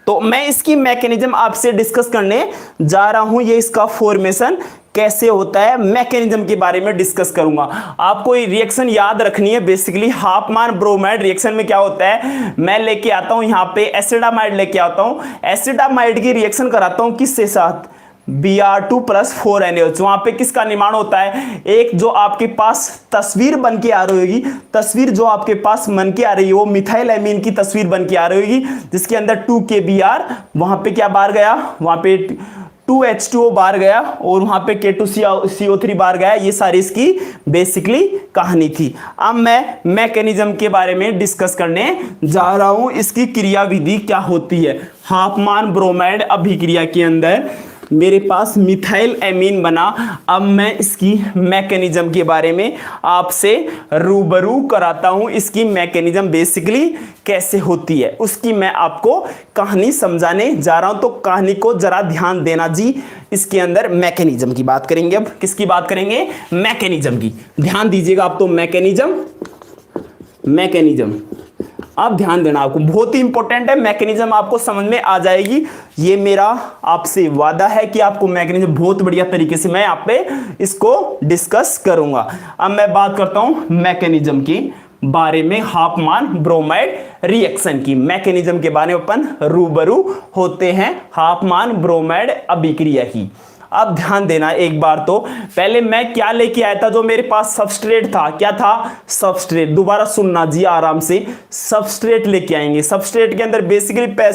तो मैं इसकी मैकेनिज्म आपसे डिस्कस करने जा रहा हूं। ये इसका फॉर्मेशन कैसे होता है, मैकेनिज्म के बारे में डिस्कस करूंगा। आपको ये रिएक्शन याद रखनी है। बेसिकली हाफमान ब्रोमाइड रिएक्शन में क्या होता है, मैं लेके आता हूं यहाँ पे एसिडामाइड लेके आता हूं। एसिडामाइड की रिएक्शन कराता हूं किसके साथ, Br2 + 4NaOH। वहां पे किसका निर्माण होता है, एक जो आपके पास तस्वीर बन के आ रही होगी, तस्वीर जो आपके पास बन के आ रही है वो मिथाइल एमीन की तस्वीर बन के आ रही होगी, जिसके अंदर 2KBr, वहां पे क्या बाहर गया, वहां पे 2H2O बाहर गया और वहां पे K2CO3 बाहर गया। ये सारी इसकी बेसिकली कहानी थी। अब मैं मैकेनिज्म के बारे में डिस्कस करने जा रहा हूं, इसकी क्रियाविधि क्या होती है। हाफमान ब्रोमाइड अभिक्रिया के अंदर मेरे पास मिथाइल एमीन बना। अब मैं इसकी मैकेनिज्म के बारे में आपसे रूबरू कराता हूं। इसकी मैकेनिज्म बेसिकली कैसे होती है उसकी मैं आपको कहानी समझाने जा रहा हूं। तो कहानी को जरा ध्यान देना जी। इसके अंदर मैकेनिज्म की बात करेंगे। अब किसकी बात करेंगे, मैकेनिज्म की। ध्यान दीजिएगा आप तो, मैकेनिज्म आप ध्यान देना, आपको बहुत ही इंपॉर्टेंट है। मैकेनिज्म आपको समझ में आ जाएगी, ये मेरा आपसे वादा है कि आपको मैकेनिज्म बहुत बढ़िया तरीके से मैं आप पे इसको डिस्कस करूंगा। अब मैं बात करता हूं मैकेनिज्म के बारे में, हाफमान ब्रोमाइड रिएक्शन की मैकेनिज्म के बारे में अपन रूबरू होते हैं, हाफमान ब्रोमाइड अभिक्रिया की। अब ध्यान देना एक बार तो, पहले मैं क्या लेके आया था, जो मेरे पास सबस्ट्रेट था, क्या था, सबस्ट्रेट। दोबारा सुनना जी आराम से, सबस्ट्रेट लेके आएंगे। सबस्ट्रेट के अंदर बेसिकली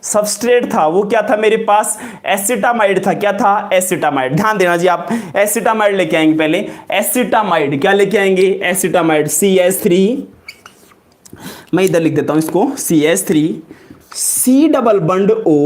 सबस्ट्रेट था वो क्या था मेरे पास, एसिटामाइड था। क्या था, एसिटामाइड। ध्यान देना जी आप, एसिटामाइड लेके आएंगे। पहले एसिटामाइड क्या लेके आएंगे, एसिटामाइड CH3, मैं इधर लिख देता हूं इसको, CH3, C डबल बंड O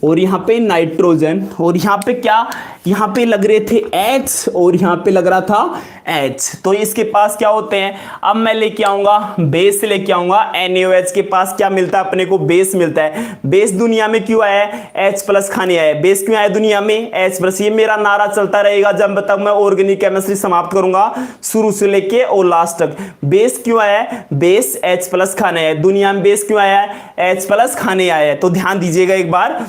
और यहाँ पे नाइट्रोजन, और यहाँ पे क्या, यहाँ पे लग रहे थे H और यहाँ पे लग रहा था H। तो इसके पास क्या होते हैं, अब मैं लेके आऊंगा बेस, लेके आऊंगा NaOH। के पास क्या मिलता है अपने को, बेस मिलता है। बेस दुनिया में क्यों आया है, H+ खाने आया है। बेस क्यों आया दुनिया में, H+। ये मेरा नारा चलता रहेगा जब तक मैं ऑर्गेनिक केमिस्ट्री समाप्त करूंगा, शुरू से लेके और लास्ट तक। बेस क्यों आया है, बेस H+ खाने आया है दुनिया में। बेस क्यों आया है, H+ खाने आया है। तो ध्यान दीजिएगा एक बार,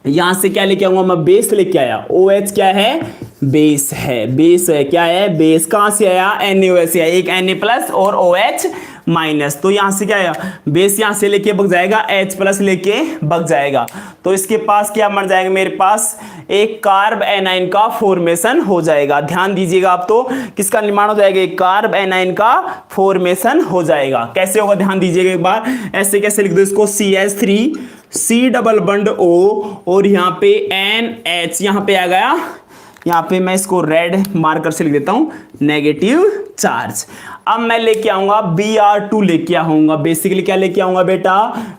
यहां से क्या लेके आऊंगा मैं, बेस लेके आया। OH क्या है, बेस है, बेस है, क्या है, बेस। कहां से आया, NaOH से आया, एक Na+ और OH-। तो यहां से क्या आया, बेस यहां से लेके बग जाएगा, H+ लेके बग जाएगा। तो इसके पास क्या बन जाएगा, मेरे पास एक कार्ब एनाइन का फॉर्मेशन हो जाएगा। ध्यान दीजिएगा आप तो, किसका निर्माण हो जाएगा, एक कार्ब एनाइन का फॉर्मेशन हो जाएगा। कैसे होगा, ध्यान दीजिएगा एक बार, ऐसे कैसे लिख दो इसको, CH3, C डबल बंड O और यहाँ पे NH, यहाँ पे आ गया, यहाँ पे मैं इसको रेड मार्कर से लिख देता हूं, नेगेटिव चार्ज। अब मैं लेके आऊंगा Br2 लेके आऊंगा। बेसिकली क्या लेके आऊंगा बेटा,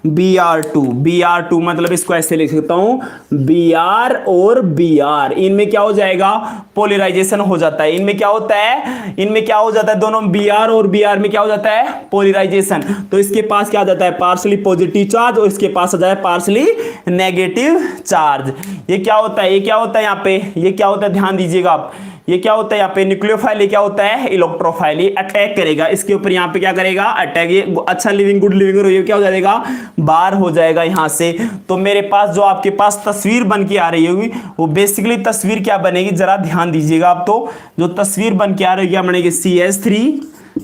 Br2 मतलब इसको ऐसे लिख सकता हूं, Br और Br, इनमें क्या हो जाएगा, पोलराइजेशन हो जाता है। इनमें क्या होता है, इनमें क्या हो जाता है, दोनों Br और Br में क्या हो जाता है, पोलराइजेशन। तो इसके पास क्या आ जाता है, पार्शली पॉजिटिव चार्ज, और इसके पास आ जाए पार्शली नेगेटिव चार्ज। ये क्या होता है, ये क्या होता है यहाँ पे, ये क्या होता है, ध्यान दीजिएगा आप, ये क्या होता है यहाँ पे, न्यूक्लियोफाइल। ये क्या होता है, इलेक्ट्रोफाइल। ये अटैक करेगा इसके ऊपर, यहाँ पे क्या करेगा, अटैक। ये अच्छा लिविंग, गुड लिविंग, और ये क्या हो जाएगा, बाहर हो जाएगा यहाँ से। तो मेरे पास जो आपके पास तस्वीर बन के आ रही होगी, वो बेसिकली तस्वीर क्या बनेगी, जरा ध्यान दीजिएगा आप तो, जो तस्वीर बन के आ रही है क्या बनेगी, CH3,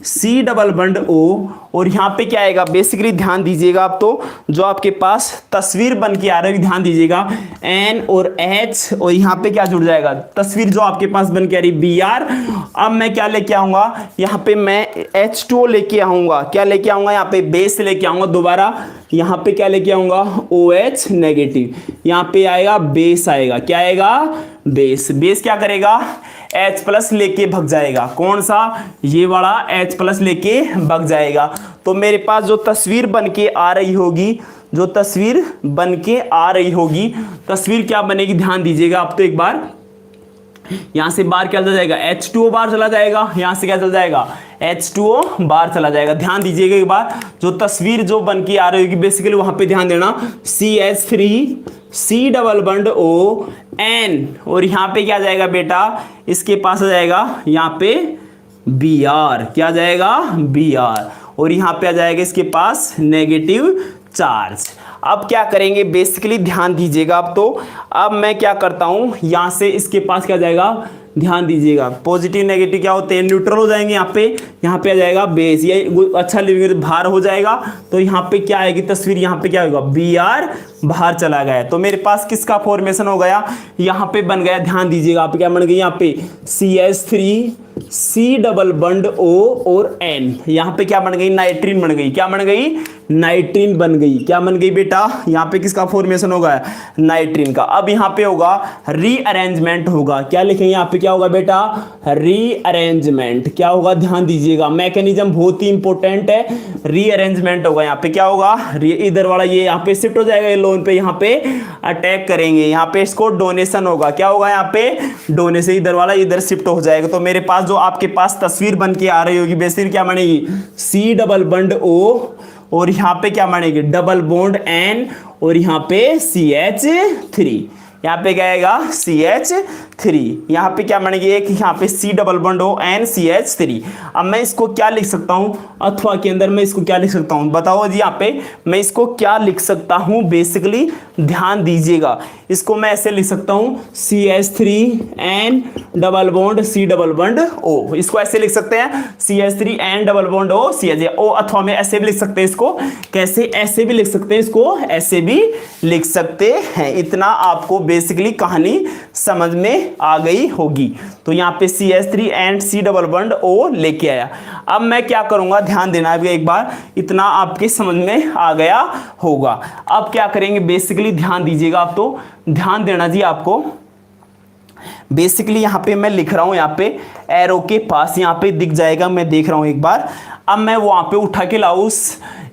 C डबल बंड O और यहाँ पे क्या आएगा, बेसिकली ध्यान दीजिएगा आप तो, जो आपके पास तस्वीर बन के आ रही है, ध्यान दीजिएगा, N और H, और यहाँ पे क्या जुड़ जाएगा, तस्वीर जो आपके पास बन के आ रही Br। अब मैं क्या लेके आऊंगा, यहाँ पे मैं H2O लेके आऊंगा। क्या लेके आऊंगा, यहाँ पे बेस लेके आऊंगा। दोबारा यहाँ पे क्या लेके आऊंगा, OH नेगेटिव। यहाँ पे आएगा बेस, आएगा क्या आएगा, बेस। बेस क्या करेगा, H+ लेके भग जाएगा। कौन सा, ये वाला H+ लेके भग जाएगा। तो मेरे पास जो तस्वीर बन के आ रही होगी, जो तस्वीर बन के आ रही होगी, तस्वीर क्या बनेगी ध्यान दीजिएगा आप तो एक बार। यहां से बार क्या चला जाएगा, H2O बार चला जाएगा, यहां से क्या चला जाएगा, H2O बार चला जाएगा। ध्यान दीजिएगा एक बार, जो तस्वीर जो बन के आ रही होगी बेसिकली वहां पे ध्यान देना, CH3 C double bond ON, और यहां पे क्या जाएगा बेटा, इसके पास आ जाएगा यहाँ पे Br, क्या जाएगा Br, और यहां पे आ जाएगा इसके पास नेगेटिव चार्ज। अब क्या करेंगे बेसिकली ध्यान दीजिएगा आप तो, अब मैं क्या करता हूं यहां से इसके पास क्या जाएगा, ध्यान दीजिएगा, पॉजिटिव नेगेटिव क्या होते हैं, न्यूट्रल हो जाएंगे। यहाँ पे आ जाएगा बेस, ये अच्छा लिविंग भार हो जाएगा, तो यहाँ पे क्या आएगी तस्वीर, यहाँ पे क्या होगा, Br बाहर चला गया, तो मेरे पास किसका फॉर्मेशन हो गया, यहाँ पे बन गया, ध्यान दीजिएगा आप, क्या बन गई यहाँ पे CH3 C double bond O और N, यहाँ पे क्या बन गई, नाइट्रीन बन गई, क्या बन गई, नाइट्रीन बन गई, क्या बन गई बेटा, यहाँ पे किसका फॉर्मेशन होगा, नाइट्रीन का। अब यहाँ पे होगा रीअरेंजमेंट होगा, क्या लिखेंगे यहाँ पे, क्या होगा बेटा, रीअरेंजमेंट, क्या होगा ध्यान दीजिएगा, मैकेनिज्म बहुत ही इंपॉर्टेंट है, रीअरेंजमेंट होगा। यहाँ पे क्या होगा, इधर वाला ये यहाँ पे शिफ्ट हो जाएगा, ये लोन पे यहाँ पे अटैक करेंगे, यहाँ पे इसको डोनेशन होगा, क्या होगा यहाँ पे डोनेशन, इधर वाला इधर शिफ्ट हो जाएगा। तो मेरे पास जो आपके पास तस्वीर बन के आ रही होगी बेसिकली क्या बनेगी, C डबल बॉन्ड O, और यहाँ पे क्या बनेगी डबल बॉन्ड N, और यहाँ पे CH3, यहाँ पे क्या आएगा CH3, यहाँ पे क्या बनेगी एक, यहाँ पे C double bond N CH3। अब मैं इसको क्या लिख सकता हूँ, अथवा के अंदर मैं इसको क्या लिख सकता हूँ, बताओ जी, यहाँ पे मैं इसको क्या लिख सकता हूँ बेसिकली ध्यान दीजिएगा, इसको मैं ऐसे लिख सकता हूँ CH3N double bond C double bond O, इसको ऐसे लिख सकते हैं CH3N double bond O CH, अथवा में ऐसे भी लिख सकते हैं इसको, कैसे, ऐसे भी लिख सकते हैं इसको, ऐसे भी लिख सकते हैं। इतना आपको बेसिकली कहानी समझ में आ गई होगी। तो यहाँ पे CH3N C double bond O लेके आया। अब मैं क्या करूंगा ध्यान देना एक बार, इतना आपके समझ में आ गया होगा। अब क्या करेंगे बेसिकली ध्यान दीजिएगा आप तो, ध्यान देना जी आपको। बेसिकली यहाँ पे मैं लिख रहा हूं, यहाँ पे एरो के पास यहाँ पे दिख जाएगा, मैं देख रहा हूं एक बार। अब मैं वहां पे उठा के लाऊं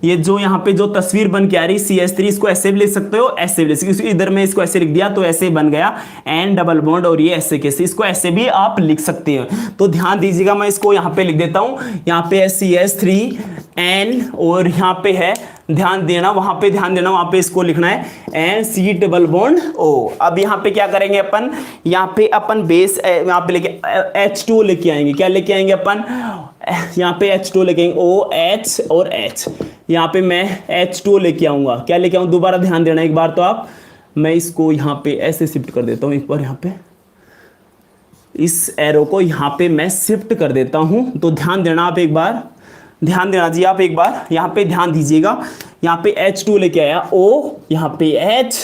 ये जो यहाँ पे जो तस्वीर बन के आ रही CH3, इसको ऐसे भी लिख सकते हो, ऐसे भी लिख सकते हो, इधर में इसको ऐसे लिख दिया तो ऐसे बन गया N डबल बॉन्ड, और ये ऐसे कैसे, इसको ऐसे भी आप लिख सकते हो। तो ध्यान दीजिएगा, मैं इसको यहाँ पे लिख देता हूँ, यहाँ पे है CH3N, और यहाँ पे है, ध्यान देना वहां पे, ध्यान देना वहां पे इसको लिखना है C डबल बॉन्ड O। अब यहाँ पे क्या करेंगे अपन, यहाँ पे अपन बेस यहाँ पे लेके H2 लेके आएंगे, क्या लेके आएंगे अपन, यहाँ पे H2 लेके आएंगे, OH और H, यहाँ पे मैं H2 लेके आऊंगा, क्या लेके आऊंगा, दोबारा ध्यान देना एक बार तो आप, मैं इसको यहाँ पे ऐसे शिफ्ट कर देता हूँ एक बार, यहाँ पे इस एरो को यहाँ पे मैं शिफ्ट कर देता हूँ। तो ध्यान देना आप एक बार, ध्यान देना जी आप एक बार, यहाँ पे ध्यान दीजिएगा, यहाँ पे H2 लेके आया O, यहाँ पे H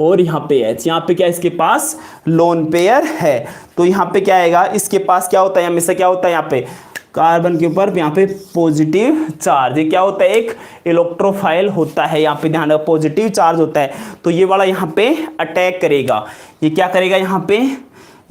और यहाँ पे H, यहाँ पे क्या इसके पास लोन पेयर है, तो यहाँ पे क्या आएगा, इसके पास क्या होता है, हमेशा क्या होता है यहाँ पे कार्बन के ऊपर यहाँ पे पॉजिटिव चार्ज, ये क्या होता है एक इलेक्ट्रोफाइल होता है, यहाँ पे ध्यान रखो पॉजिटिव चार्ज होता है, तो ये वाला यहाँ पे अटैक करेगा, ये क्या करेगा यहाँ पे,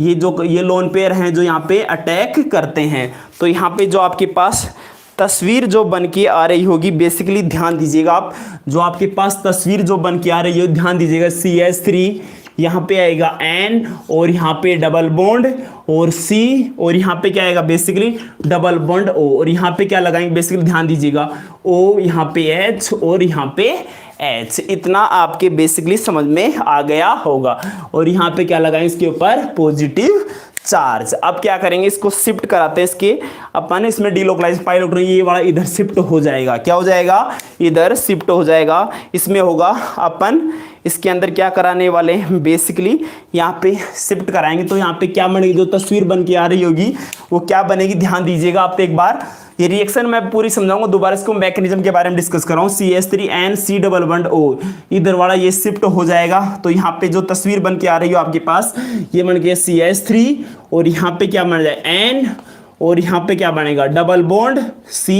ये जो ये लोन पेयर हैं जो यहाँ पे अटैक करते हैं। तो यहाँ पे जो आपके पास तस्वीर जो बन के आ रही होगी बेसिकली ध्यान दीजिएगा आप, जो आपके पास तस्वीर जो बन के आ रही है ध्यान दीजिएगा, CH3 यहाँ पे आएगा N, और यहाँ पे डबल बॉन्ड और C, और यहाँ पे क्या आएगा बेसिकली डबल बॉन्ड O, और यहाँ पे क्या लगाएंगे बेसिकली ध्यान दीजिएगा O, यहाँ पे H और यहाँ पे H। इतना आपके बेसिकली समझ में आ गया होगा। और यहाँ पे क्या लगाएंगे इसके ऊपर पॉजिटिव चार्ज। अब क्या करेंगे, इसको शिफ्ट कराते हैं, इसके अपन इसमें डीलोकलाइज पाई इलेक्ट्रॉन, ये वाला इधर शिफ्ट हो जाएगा, क्या हो जाएगा, इधर शिफ्ट हो जाएगा। इसमें होगा अपन इसके अंदर क्या कराने वाले हैं बेसिकली यहाँ पे शिफ्ट कराएंगे, तो यहाँ पे क्या बनेगी, जो तस्वीर बन के आ रही होगी वो क्या बनेगी, ध्यान दीजिएगा आप एक बार। ये रिएक्शन मैं पूरी समझाऊंगा, दोबारा इसको मैकेनिज्म के बारे में डिस्कस कर रहा हूँ। CH3N C double bond O, इधर वाला ये शिफ्ट हो जाएगा, तो यहाँ पे जो तस्वीर बन के आ रही हो आपके पास, ये बन गया CH3, और यहाँ पे क्या बन जाए N, और यहाँ पे क्या बनेगा डबल बॉन्ड C,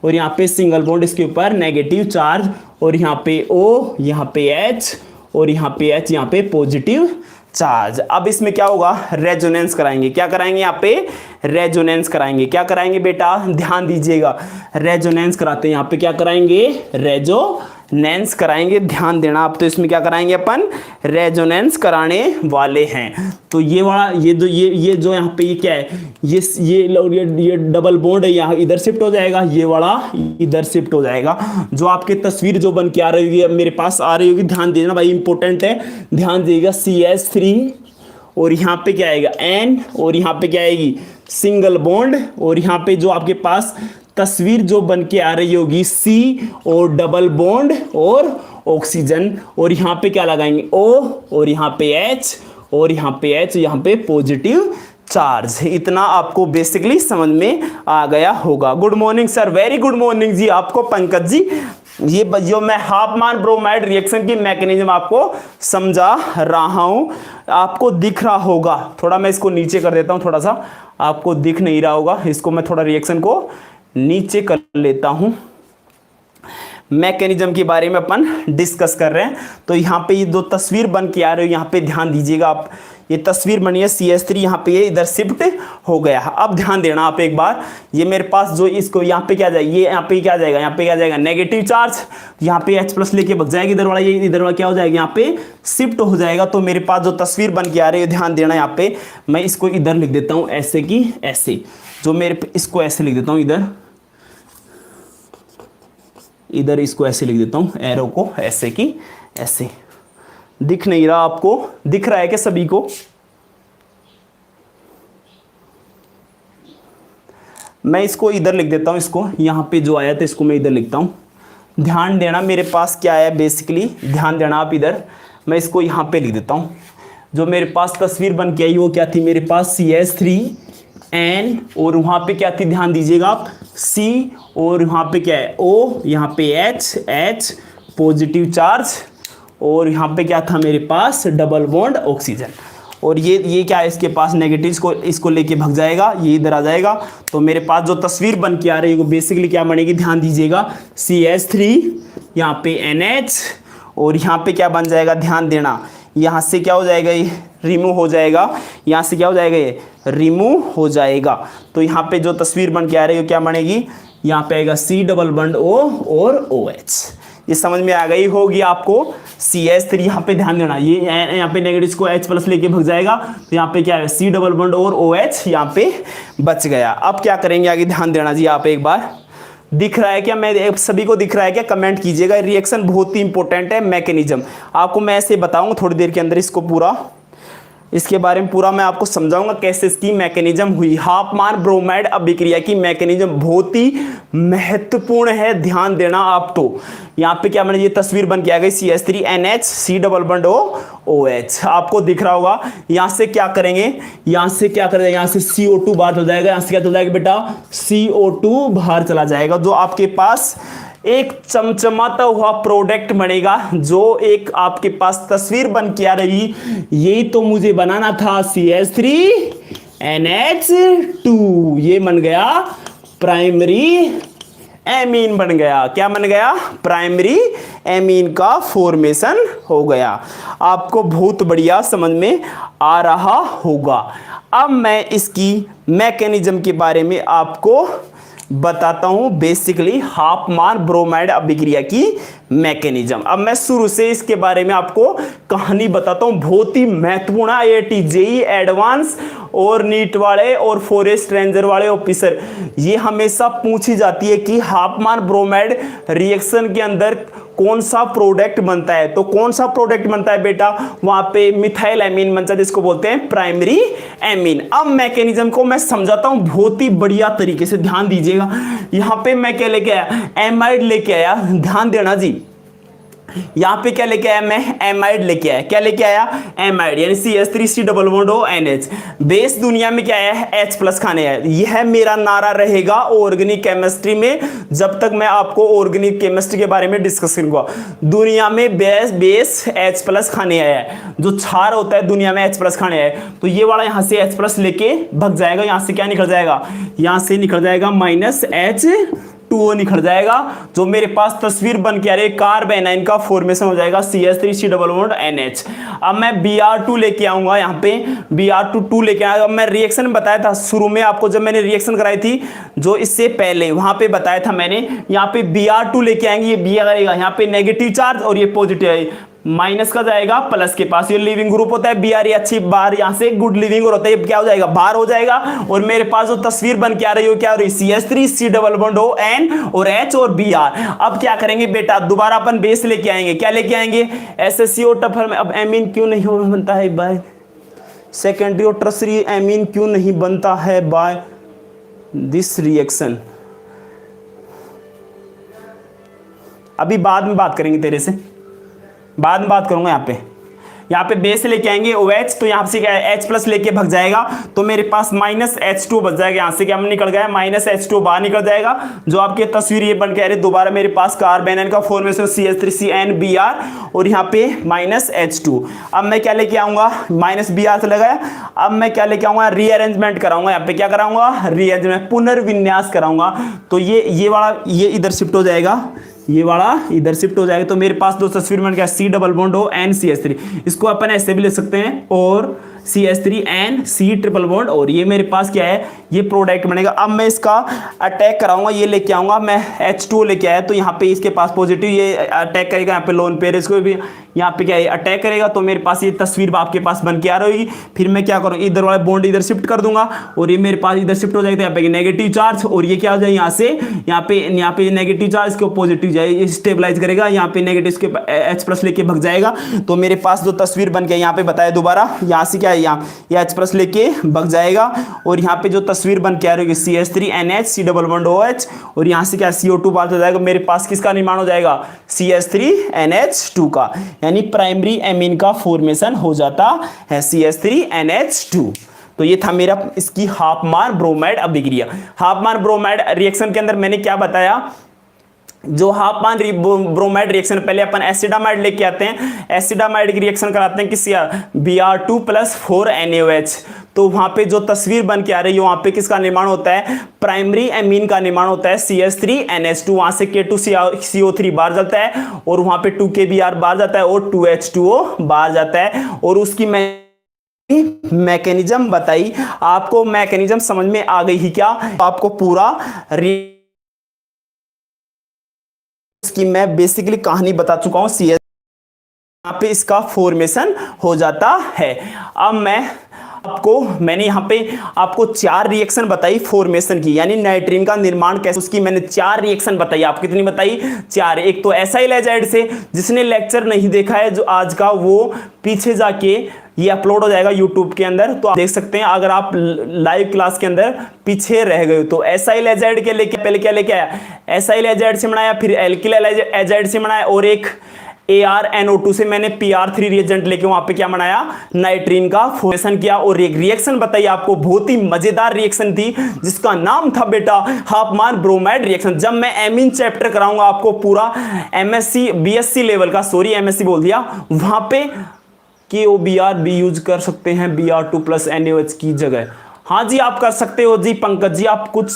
और यहाँ पे सिंगल बॉन्ड इसके ऊपर नेगेटिव चार्ज, और यहाँ पे O, यहाँ पे H, और यहाँ पे H, यहाँ पे पॉजिटिव चार्ज। अब इसमें क्या होगा, रेजोनेंस कराएंगे, क्या कराएंगे यहाँ पे रेजोनेंस कराएंगे, क्या कराएंगे बेटा ध्यान दीजिएगा, रेजोनेंस कराते हैं, यहाँ पे क्या कराएंगे रेजोनेंस रेजोनेंस कराएंगे। ध्यान देना आप, तो इसमें क्या कराएंगे अपन, रेजोनेंस कराने वाले हैं। तो ये वाला ये जो यहाँ पे ये क्या है, ये डबल बॉन्ड है, यहाँ इधर शिफ्ट हो जाएगा, ये वाला इधर शिफ्ट हो जाएगा। जो आपकी तस्वीर जो बन के आ रही है मेरे पास आ रही होगी, ध्यान देना भाई, इंपॉर्टेंट है, ध्यान दीजिएगा। CH3 और यहाँ पे क्या आएगा N, और यहाँ पे क्या आएगी सिंगल बॉन्ड, और यहाँ पे जो आपके पास तस्वीर जो बन के आ रही होगी C और डबल बॉन्ड और ऑक्सीजन, और यहाँ पे क्या लगाएंगे O, और यहाँ पे H, और यहाँ पे H, यहाँ पे पॉजिटिव चार्ज। इतना आपको बेसिकली समझ में आ गया होगा। Good morning sir, very good morning ji आपको पंकज जी। ये जो मैं हाफमान ब्रोमाइड रिएक्शन की मैकेनिज्म आपको समझा रहा हूं, आपको दिख रहा होगा। थोड़ा मैं इसको नीचे कर देता हूं, थोड़ा सा आपको दिख नहीं रहा होगा, इसको मैं थोड़ा रिएक्शन को नीचे कर लेता हूं। मैकेनिज्म के बारे में अपन डिस्कस कर रहे हैं। तो यहाँ पे ये दो तस्वीर बन के आ रही है, यहाँ पे ध्यान दीजिएगा आप, ये तस्वीर बनी है CH3, यहाँ पे ये इधर शिफ्ट हो गया। अब ध्यान देना आप एक बार, ये मेरे पास जो इसको यहाँ पे क्या जाएगा, ये यहाँ पे क्या जाएगा, यहाँ पे क्या जाएगा नेगेटिव चार्ज, यहाँ पे H+ लेके भग जाएगा इधर वाला, ये इधर वाला क्या हो जाएगा, यहाँ पे शिफ्ट हो जाएगा। तो मेरे पास जो तस्वीर बन के आ रही है, ध्यान देना यहाँ पे, मैं इसको इधर लिख देता हूँ ऐसे की ऐसे, जो मेरे इसको ऐसे लिख देता हूँ इधर इसको ऐसे लिख देता हूँ, एरो को ऐसे की ऐसे। दिख नहीं रहा आपको, दिख रहा है क्या सभी को? मैं इसको इधर लिख देता हूं, इसको यहाँ पे जो आया था इसको मैं इधर लिखता हूं। ध्यान देना मेरे पास क्या है बेसिकली, ध्यान देना आप इधर, मैं इसको यहाँ पे लिख देता हूं। जो मेरे पास तस्वीर बन के आई वो क्या थी, मेरे पास CH3N, और वहां पे क्या थी ध्यान दीजिएगा आप, C, और वहां पे क्या है O, यहाँ पे H पॉजिटिव चार्ज, और यहाँ पे क्या था मेरे पास डबल बॉन्ड ऑक्सीजन, और ये क्या है इसके पास नेगेटिव, इसको लेके भग जाएगा, ये इधर आ जाएगा। तो मेरे पास जो तस्वीर बन के आ रही है वो बेसिकली क्या बनेगी, ध्यान दीजिएगा, CH3, यहाँ पे NH, और यहाँ पे क्या बन जाएगा, ध्यान देना, यहाँ से क्या हो जाएगा, ये रिमूव हो जाएगा, यहाँ से क्या हो जाएगा, ये रिमूव हो जाएगा। तो यहाँ पे जो तस्वीर बन के आ रही है क्या बनेगी, यहाँ पे आएगा C डबल बॉन्ड O और OH। ये समझ में आ गई होगी आपको। CH3 यहाँ पे ध्यान देना, ये यहाँ पे नेगेटिव को H+ लेके भग जाएगा, तो यहाँ पे क्या है C डबल बॉन्ड और OH यहाँ पे बच गया। अब क्या करेंगे आगे, ध्यान देना जी आप एक बार, दिख रहा है क्या, मैं सभी को दिख रहा है क्या, कमेंट कीजिएगा। रिएक्शन बहुत ही इंपॉर्टेंट है, मैकेनिज्म आपको मैं ऐसे बताऊंगा थोड़ी देर के अंदर, इसको पूरा इसके बारे में पूरा मैं आपको समझाऊंगा कैसे इसकी मैकेनिज्म हुई। हाफमान ब्रोमाइड अभिक्रिया की मैकेनिज्म बहुत ही महत्वपूर्ण है, ध्यान देना आप। तो यहाँ पे क्या मैंने ये तस्वीर बन के आ गई, CH3NH C double bond OH, आपको दिख रहा होगा। यहाँ से क्या करेंगे, यहाँ से क्या करेंगे, यहाँ से CO2 बाहर चल जाएगा, यहाँ से क्या चल जाएगा बेटा, CO2 बाहर चला जाएगा। जो आपके पास एक चमचमाता हुआ प्रोडक्ट बनेगा, जो एक आपके पास तस्वीर बन के आ रही, यही तो मुझे बनाना था, CH3NH2, ये बन गया प्राइमरी एमीन, बन गया, क्या बन गया, प्राइमरी एमीन का फॉर्मेशन हो गया। आपको बहुत बढ़िया समझ में आ रहा होगा। अब मैं इसकी मैकेनिज्म के बारे में आपको बताता हूं, बेसिकली हाफमान ब्रोमाइड अभिक्रिया की मैकेनिज्म। अब मैं शुरू से इसके बारे में आपको कहानी बताता हूं, बहुत ही महत्वपूर्ण है। IIT JEE एडवांस और नीट वाले और फॉरेस्ट रेंजर वाले ऑफिसर, ये हमेशा पूछी जाती है कि हाफमान ब्रोमाइड रिएक्शन के अंदर कौन सा प्रोडक्ट बनता है। तो कौन सा प्रोडक्ट बनता है बेटा, वहां पे मिथाइल एमीन बनता है, जिसको बोलते हैं प्राइमरी एमीन। अब मैकेनिज्म को मैं समझाता हूं बहुत ही बढ़िया तरीके से, ध्यान दीजिएगा। यहां पे मैं क्या लेके आया, एमाइड लेके आया, ध्यान देना जी। यहां पे क्या लेके आया, मैं एमाइड लेके आया, क्या लेके आया, एमाइड, यानी CH3C double bond ONH। Base दुनिया में क्या है, H+ खाने आया। यह मेरा नारा रहेगा ऑर्गेनिक केमिस्ट्री में, जब तक मैं आपको ऑर्गेनिक केमिस्ट्री के बारे में डिस्कस करूंगा। दुनिया में बेस H+ खाने आया है, जो क्षार होता है दुनिया में H+ खाने आया है। तो ये वाला यहां से H+ लेके भग जाएगा, यहां से क्या निकल जाएगा, यहां से निकल जाएगा -H2 H2O निखर जाएगा, जो मेरे पास तस्वीर बन के आ रही है कार्बन आयन का फॉर्मेशन हो जाएगा CH3C डबल बॉन्ड NH। अब मैं Br2 लेके आऊंगा, यहाँ पे Br2 लेके आया। अब मैं रिएक्शन बताया था शुरू में आपको, जब मैंने रिएक्शन कराई थी जो इससे पहले, वहां पे बताया था मैंने, यहाँ पे Br2 लेके आएंगे, ये Br आएगा यहाँ पे नेगेटिव चार्ज और ये पॉजिटिव है, माइनस का जाएगा प्लस के पास, ये लिविंग ग्रुप होता है Br, अच्छी बार यहाँ से गुड लिविंग और होता है, क्या हो जाएगा बाहर हो जाएगा। और मेरे पास जो तस्वीर बन के आ रही हो क्या हो रही, CH3C double bond O N और H और Br। अब क्या करेंगे बेटा, दोबारा अपन बेस लेके आएंगे, क्या लेके आएंगे SSCO टफर में। अब एमीन क्यों नहीं बनता है बाय सेकेंडरी और टर्सरी, एमीन क्यों नहीं बनता है बाय दिस रिएक्शन, अभी बाद में बात करेंगे तेरे से, बाद में बात करूंगा। यहाँ पे बेस लेके आएंगे OH, तो यहाँ से क्या है H प्लस लेके भग जाएगा, तो मेरे पास माइनस H2 बच जाएगा, यहाँ से क्या निकल गया माइनस H2 बाहर निकल जाएगा, जो आपकी तस्वीर ये बन के आ रही है। दोबारा मेरे पास कार्बन आयन का फॉर्मेशन CH3CN Br और यहाँ पे माइनस H2। अब मैं क्या लेके आऊंगा, माइनस Br से लगाया, अब मैं क्या लेके आऊंगा, रीअरेंजमेंट कराऊंगा, यहाँ पे क्या कराऊंगा, रीअरेंजमेंट पुनर्विन्यास कराऊंगा। तो ये वाला ये इधर शिफ्ट हो जाएगा, ये वाला इधर शिफ्ट हो जाएगा, तो मेरे पास दो तस्वीर बन गया C double bond O N CH3, इसको अपन ऐसे भी लिख सकते हैं, और CH3N C ट्रिपल बॉन्ड, और ये मेरे पास क्या है, ये प्रोडक्ट बनेगा। अब मैं इसका अटैक कराऊंगा, ये लेके आऊंगा मैं H2 लेके आया, तो यहाँ पे इसके पास पॉजिटिव, ये अटैक करेगा यहाँ पे लोन पेयर, इसको भी यहाँ पे क्या है अटैक करेगा, तो मेरे पास ये तस्वीर आपके पास बन के आ रही होगी। फिर मैं क्या करूँ, इधर वाला बॉन्ड इधर शिफ्ट कर दूंगा, और ये मेरे पास इधर शिफ्ट हो जाएगा, यहाँ पे नेगेटिव चार्ज, और ये क्या हो जाए यहाँ से यहाँ पे नेगेटिव चार्ज को पॉजिटिव जाए, स्टेबलाइज करेगा, यहाँ पे नेगेटिव के H प्लस लेके भग जाएगा। तो मेरे पास जो तस्वीर बन के यहाँ पे बताया दोबारा, यहाँ से क्या है, यहाँ ये H प्लस लेके भग जाएगा, और यहाँ पे जो तस्वीर बन के आ रही है CH3NH C double bond OH, और यहाँ से क्या CO2 बाहर हो जाएगा, मेरे पास किसका निर्माण हो जाएगा, CH3NH2 का, यानी प्राइमरी एमीन का फॉर्मेशन हो जाता है CH3NH2। तो ये था मेरा इसकी हाफमान ब्रोमाइड अभिक्रिया। हाफमान ब्रोमाइड रिएक्शन के अंदर मैंने क्या बताया, जो हाफमान ब्रोमाइड रिएक्शन, पहले अपन एसिडामाइड लेके आते हैं, एसिडामाइड की रिएक्शन कराते हैं किसी Br2 प्लस 4 NaOH, तो वहां पे जो तस्वीर बन के आ रही है वहां पे किसका निर्माण होता है, प्राइमरी एमीन का निर्माण होता है CH3NH2, वहां से K2CO3 बाहर जाता है, और वहां पे 2KBr बाहर जाता है, और 2H2O बाहर जाता है। और उसकी मैकेनिज्म बताई आपको, मैकेनिज्म समझ में आ गई ही क्या, आपको पूरा की मैं बेसिकली कहानी बता चुका हूं। CH यहाँ पे इसका फॉर्मेशन हो जाता है। अब मैंने यहाँ पे आपको 4 रिएक्शन बताई फॉर्मेशन की, यानी नाइट्रीन का निर्माण कैसे, उसकी मैंने 4 रिएक्शन बताई। आप कितनी बताई, 4। एक तो एसाइल एजाइड से, जिसने लेक्चर नहीं देखा है जो आज का, वो पीछे जाके ये अपलोड हो जाएगा यूट्यूब के अंदर, तो आप देख सकते हैं। अगर आप लाइव क्लास के अंदर पीछे रह गए तो एसाइल एजाइड के लेके पहले क्या लेके आया, एसाइल एजाइड से बनाया, फिर एल्किल एजाइड से बनाया, और एक ArNO2 से मैंने PR3 रिएजेंट लेके वहां पे क्या बनाया, नाइट्रीन का फॉर्मेशन किया। और एक रिएक्शन बताई आपको, बहुत ही मजेदार रिएक्शन थी, जिसका नाम था बेटा हाफमान ब्रोमाइड रिएक्शन। जब मैं एमीन चैप्टर कराऊंगा आपको पूरा MSc BSc लेवल का, सॉरी MSc बोल दिया, वहां पे KOBr भी यूज कर सकते हैं Br2 प्लस NaOH की जगह। हाँ जी आप कर सकते हो जी पंकज जी, आप कुछ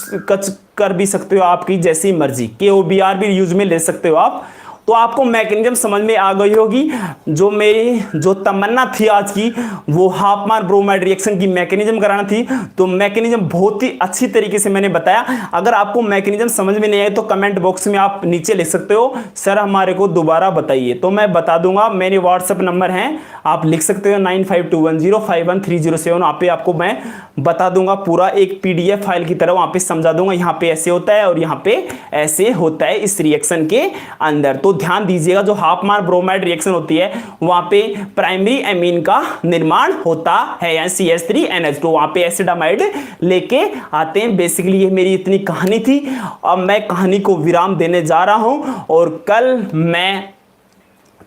कर भी सकते हो, आपकी जैसी मर्जी, KOBr भी यूज में ले सकते हो आप। तो आपको मैकेनिज्म समझ में आ गई होगी। जो तमन्ना थी आज की, वो हाफमान ब्रोमाइड रिएक्शन की मैकेनिज्म कराना थी, तो मैकेनिज्म बहुत ही अच्छी तरीके से मैंने बताया। अगर आपको मैकेनिज्म समझ में नहीं आए तो कमेंट बॉक्स में आप नीचे लिख सकते हो, सर हमारे को दोबारा बताइए, तो मैं बता दूंगा। मेरे व्हाट्सएप नंबर हैं, आप लिख सकते हो 9521051307, वहाँ पे आपको मैं बता दूंगा पूरा एक PDF फाइल की तरह, वहाँ पे समझा दूंगा, यहाँ पे ऐसे होता है और यहाँ पे ऐसे होता है इस रिएक्शन के अंदर। तो ध्यान दीजिएगा, जो हाफमान ब्रोमाइड रिएक्शन होती है वहां पे प्राइमरी एमीन का निर्माण होता है, यानी CH3NH2, वहां पे एसिडामाइड लेके आते हैं। बेसिकली ये मेरी इतनी कहानी थी। अब मैं कहानी को विराम देने जा रहा हूं, और कल मैं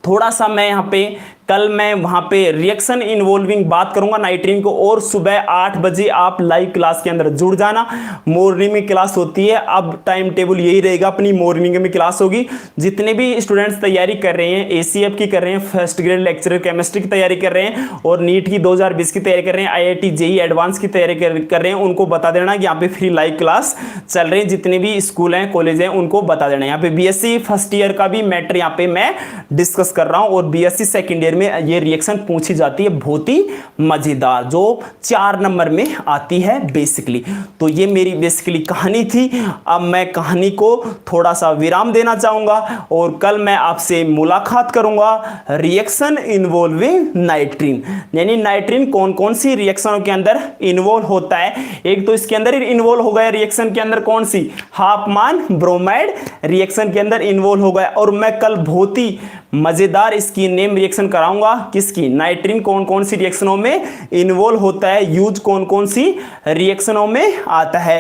थोड़ा सा यहाँ पे कल मैं वहां पे रिएक्शन इन्वॉल्विंग बात करूंगा नाइट्रीन को, और सुबह 8 बजे आप लाइव क्लास के अंदर जुड़ जाना। मॉर्निंग में क्लास होती है, अब टाइम टेबल यही रहेगा, अपनी मॉर्निंग में क्लास होगी। जितने भी स्टूडेंट्स तैयारी कर रहे हैं, एसीएफ की कर रहे हैं, फर्स्ट ग्रेड लेक्चरर केमिस्ट्री की तैयारी कर रहे हैं, और नीट की 2020 की तैयारी कर रहे हैं, आईआईटी जेईई एडवांस की तैयारी कर रहे हैं, उनको बता देना कि यहाँ पे फ्री लाइव क्लास चल रही है। जितने भी स्कूल हैं, कॉलेज हैं, उनको बता देना। यहाँ पे बीएससी फर्स्ट ईयर का भी मैटर यहाँ पे मैं डिस्कस कर रहा हूँ, और बीएससी सेकंड ईयर में ये रिएक्शन पूछी जाती है, बहुत ही मजेदार, जो 4 नंबर में आती है बेसिकली। तो ये मेरी बेसिकली कहानी थी। अब मैं कहानी को थोड़ा सा विराम देना चाहूंगा, और कल मैं आपसे मुलाकात करूंगा रिएक्शन इन्वॉल्विंग नाइट्रीन, यानी नाइट्रीन कौन कौन सी रिएक्शनों के अंदर इन्वॉल्व होता है। एक तो इसके अंदर इन्वॉल्व हो गया रिएक्शन के अंदर कौन सी, हाफमान ब्रोमाइड रिएक्शन के अंदर इन्वॉल्व हो गया। और मैं कल बहुत ही मजेदार इसकी नेम रिएक्शन कराऊंगा, किसकी, नाइट्रीन कौन कौन सी रिएक्शनों में इन्वॉल्व होता है, यूज कौन कौन सी रिएक्शनों में आता है।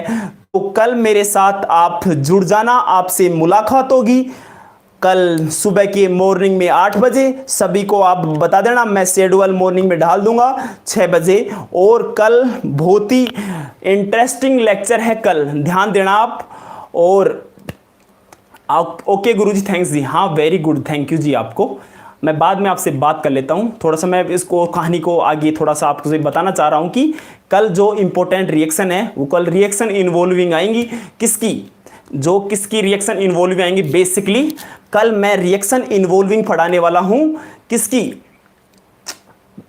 तो कल मेरे साथ आप जुड़ जाना, आपसे मुलाकात होगी कल सुबह के मॉर्निंग में 8 बजे। सभी को आप बता देना, मैं शेड्यूल मॉर्निंग में डाल दूंगा 6 बजे। और कल बहुत ही इंटरेस्टिंग लेक्चर है, कल ध्यान देना आप। और ओके गुरुजी, थैंक्स जी, हाँ वेरी गुड, थैंक यू जी आपको। मैं बाद में आपसे बात कर लेता हूँ, थोड़ा सा मैं इसको कहानी को आगे थोड़ा सा आपको बताना चाह रहा हूँ कि कल जो इंपॉर्टेंट रिएक्शन है वो कल रिएक्शन इन्वॉल्विंग आएंगी, किसकी, जो किसकी रिएक्शन इन्वॉल्विंग आएंगी। बेसिकली कल मैं रिएक्शन इन्वॉल्विंग पढ़ाने वाला हूँ, किसकी,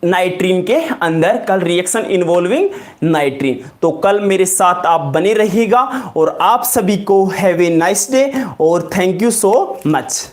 नाइट्रीन के अंदर, कल रिएक्शन इन्वॉल्विंग नाइट्रीन। तो कल मेरे साथ आप बने रहिएगा, और आप सभी को हैव ए नाइस डे, और थैंक यू सो मच।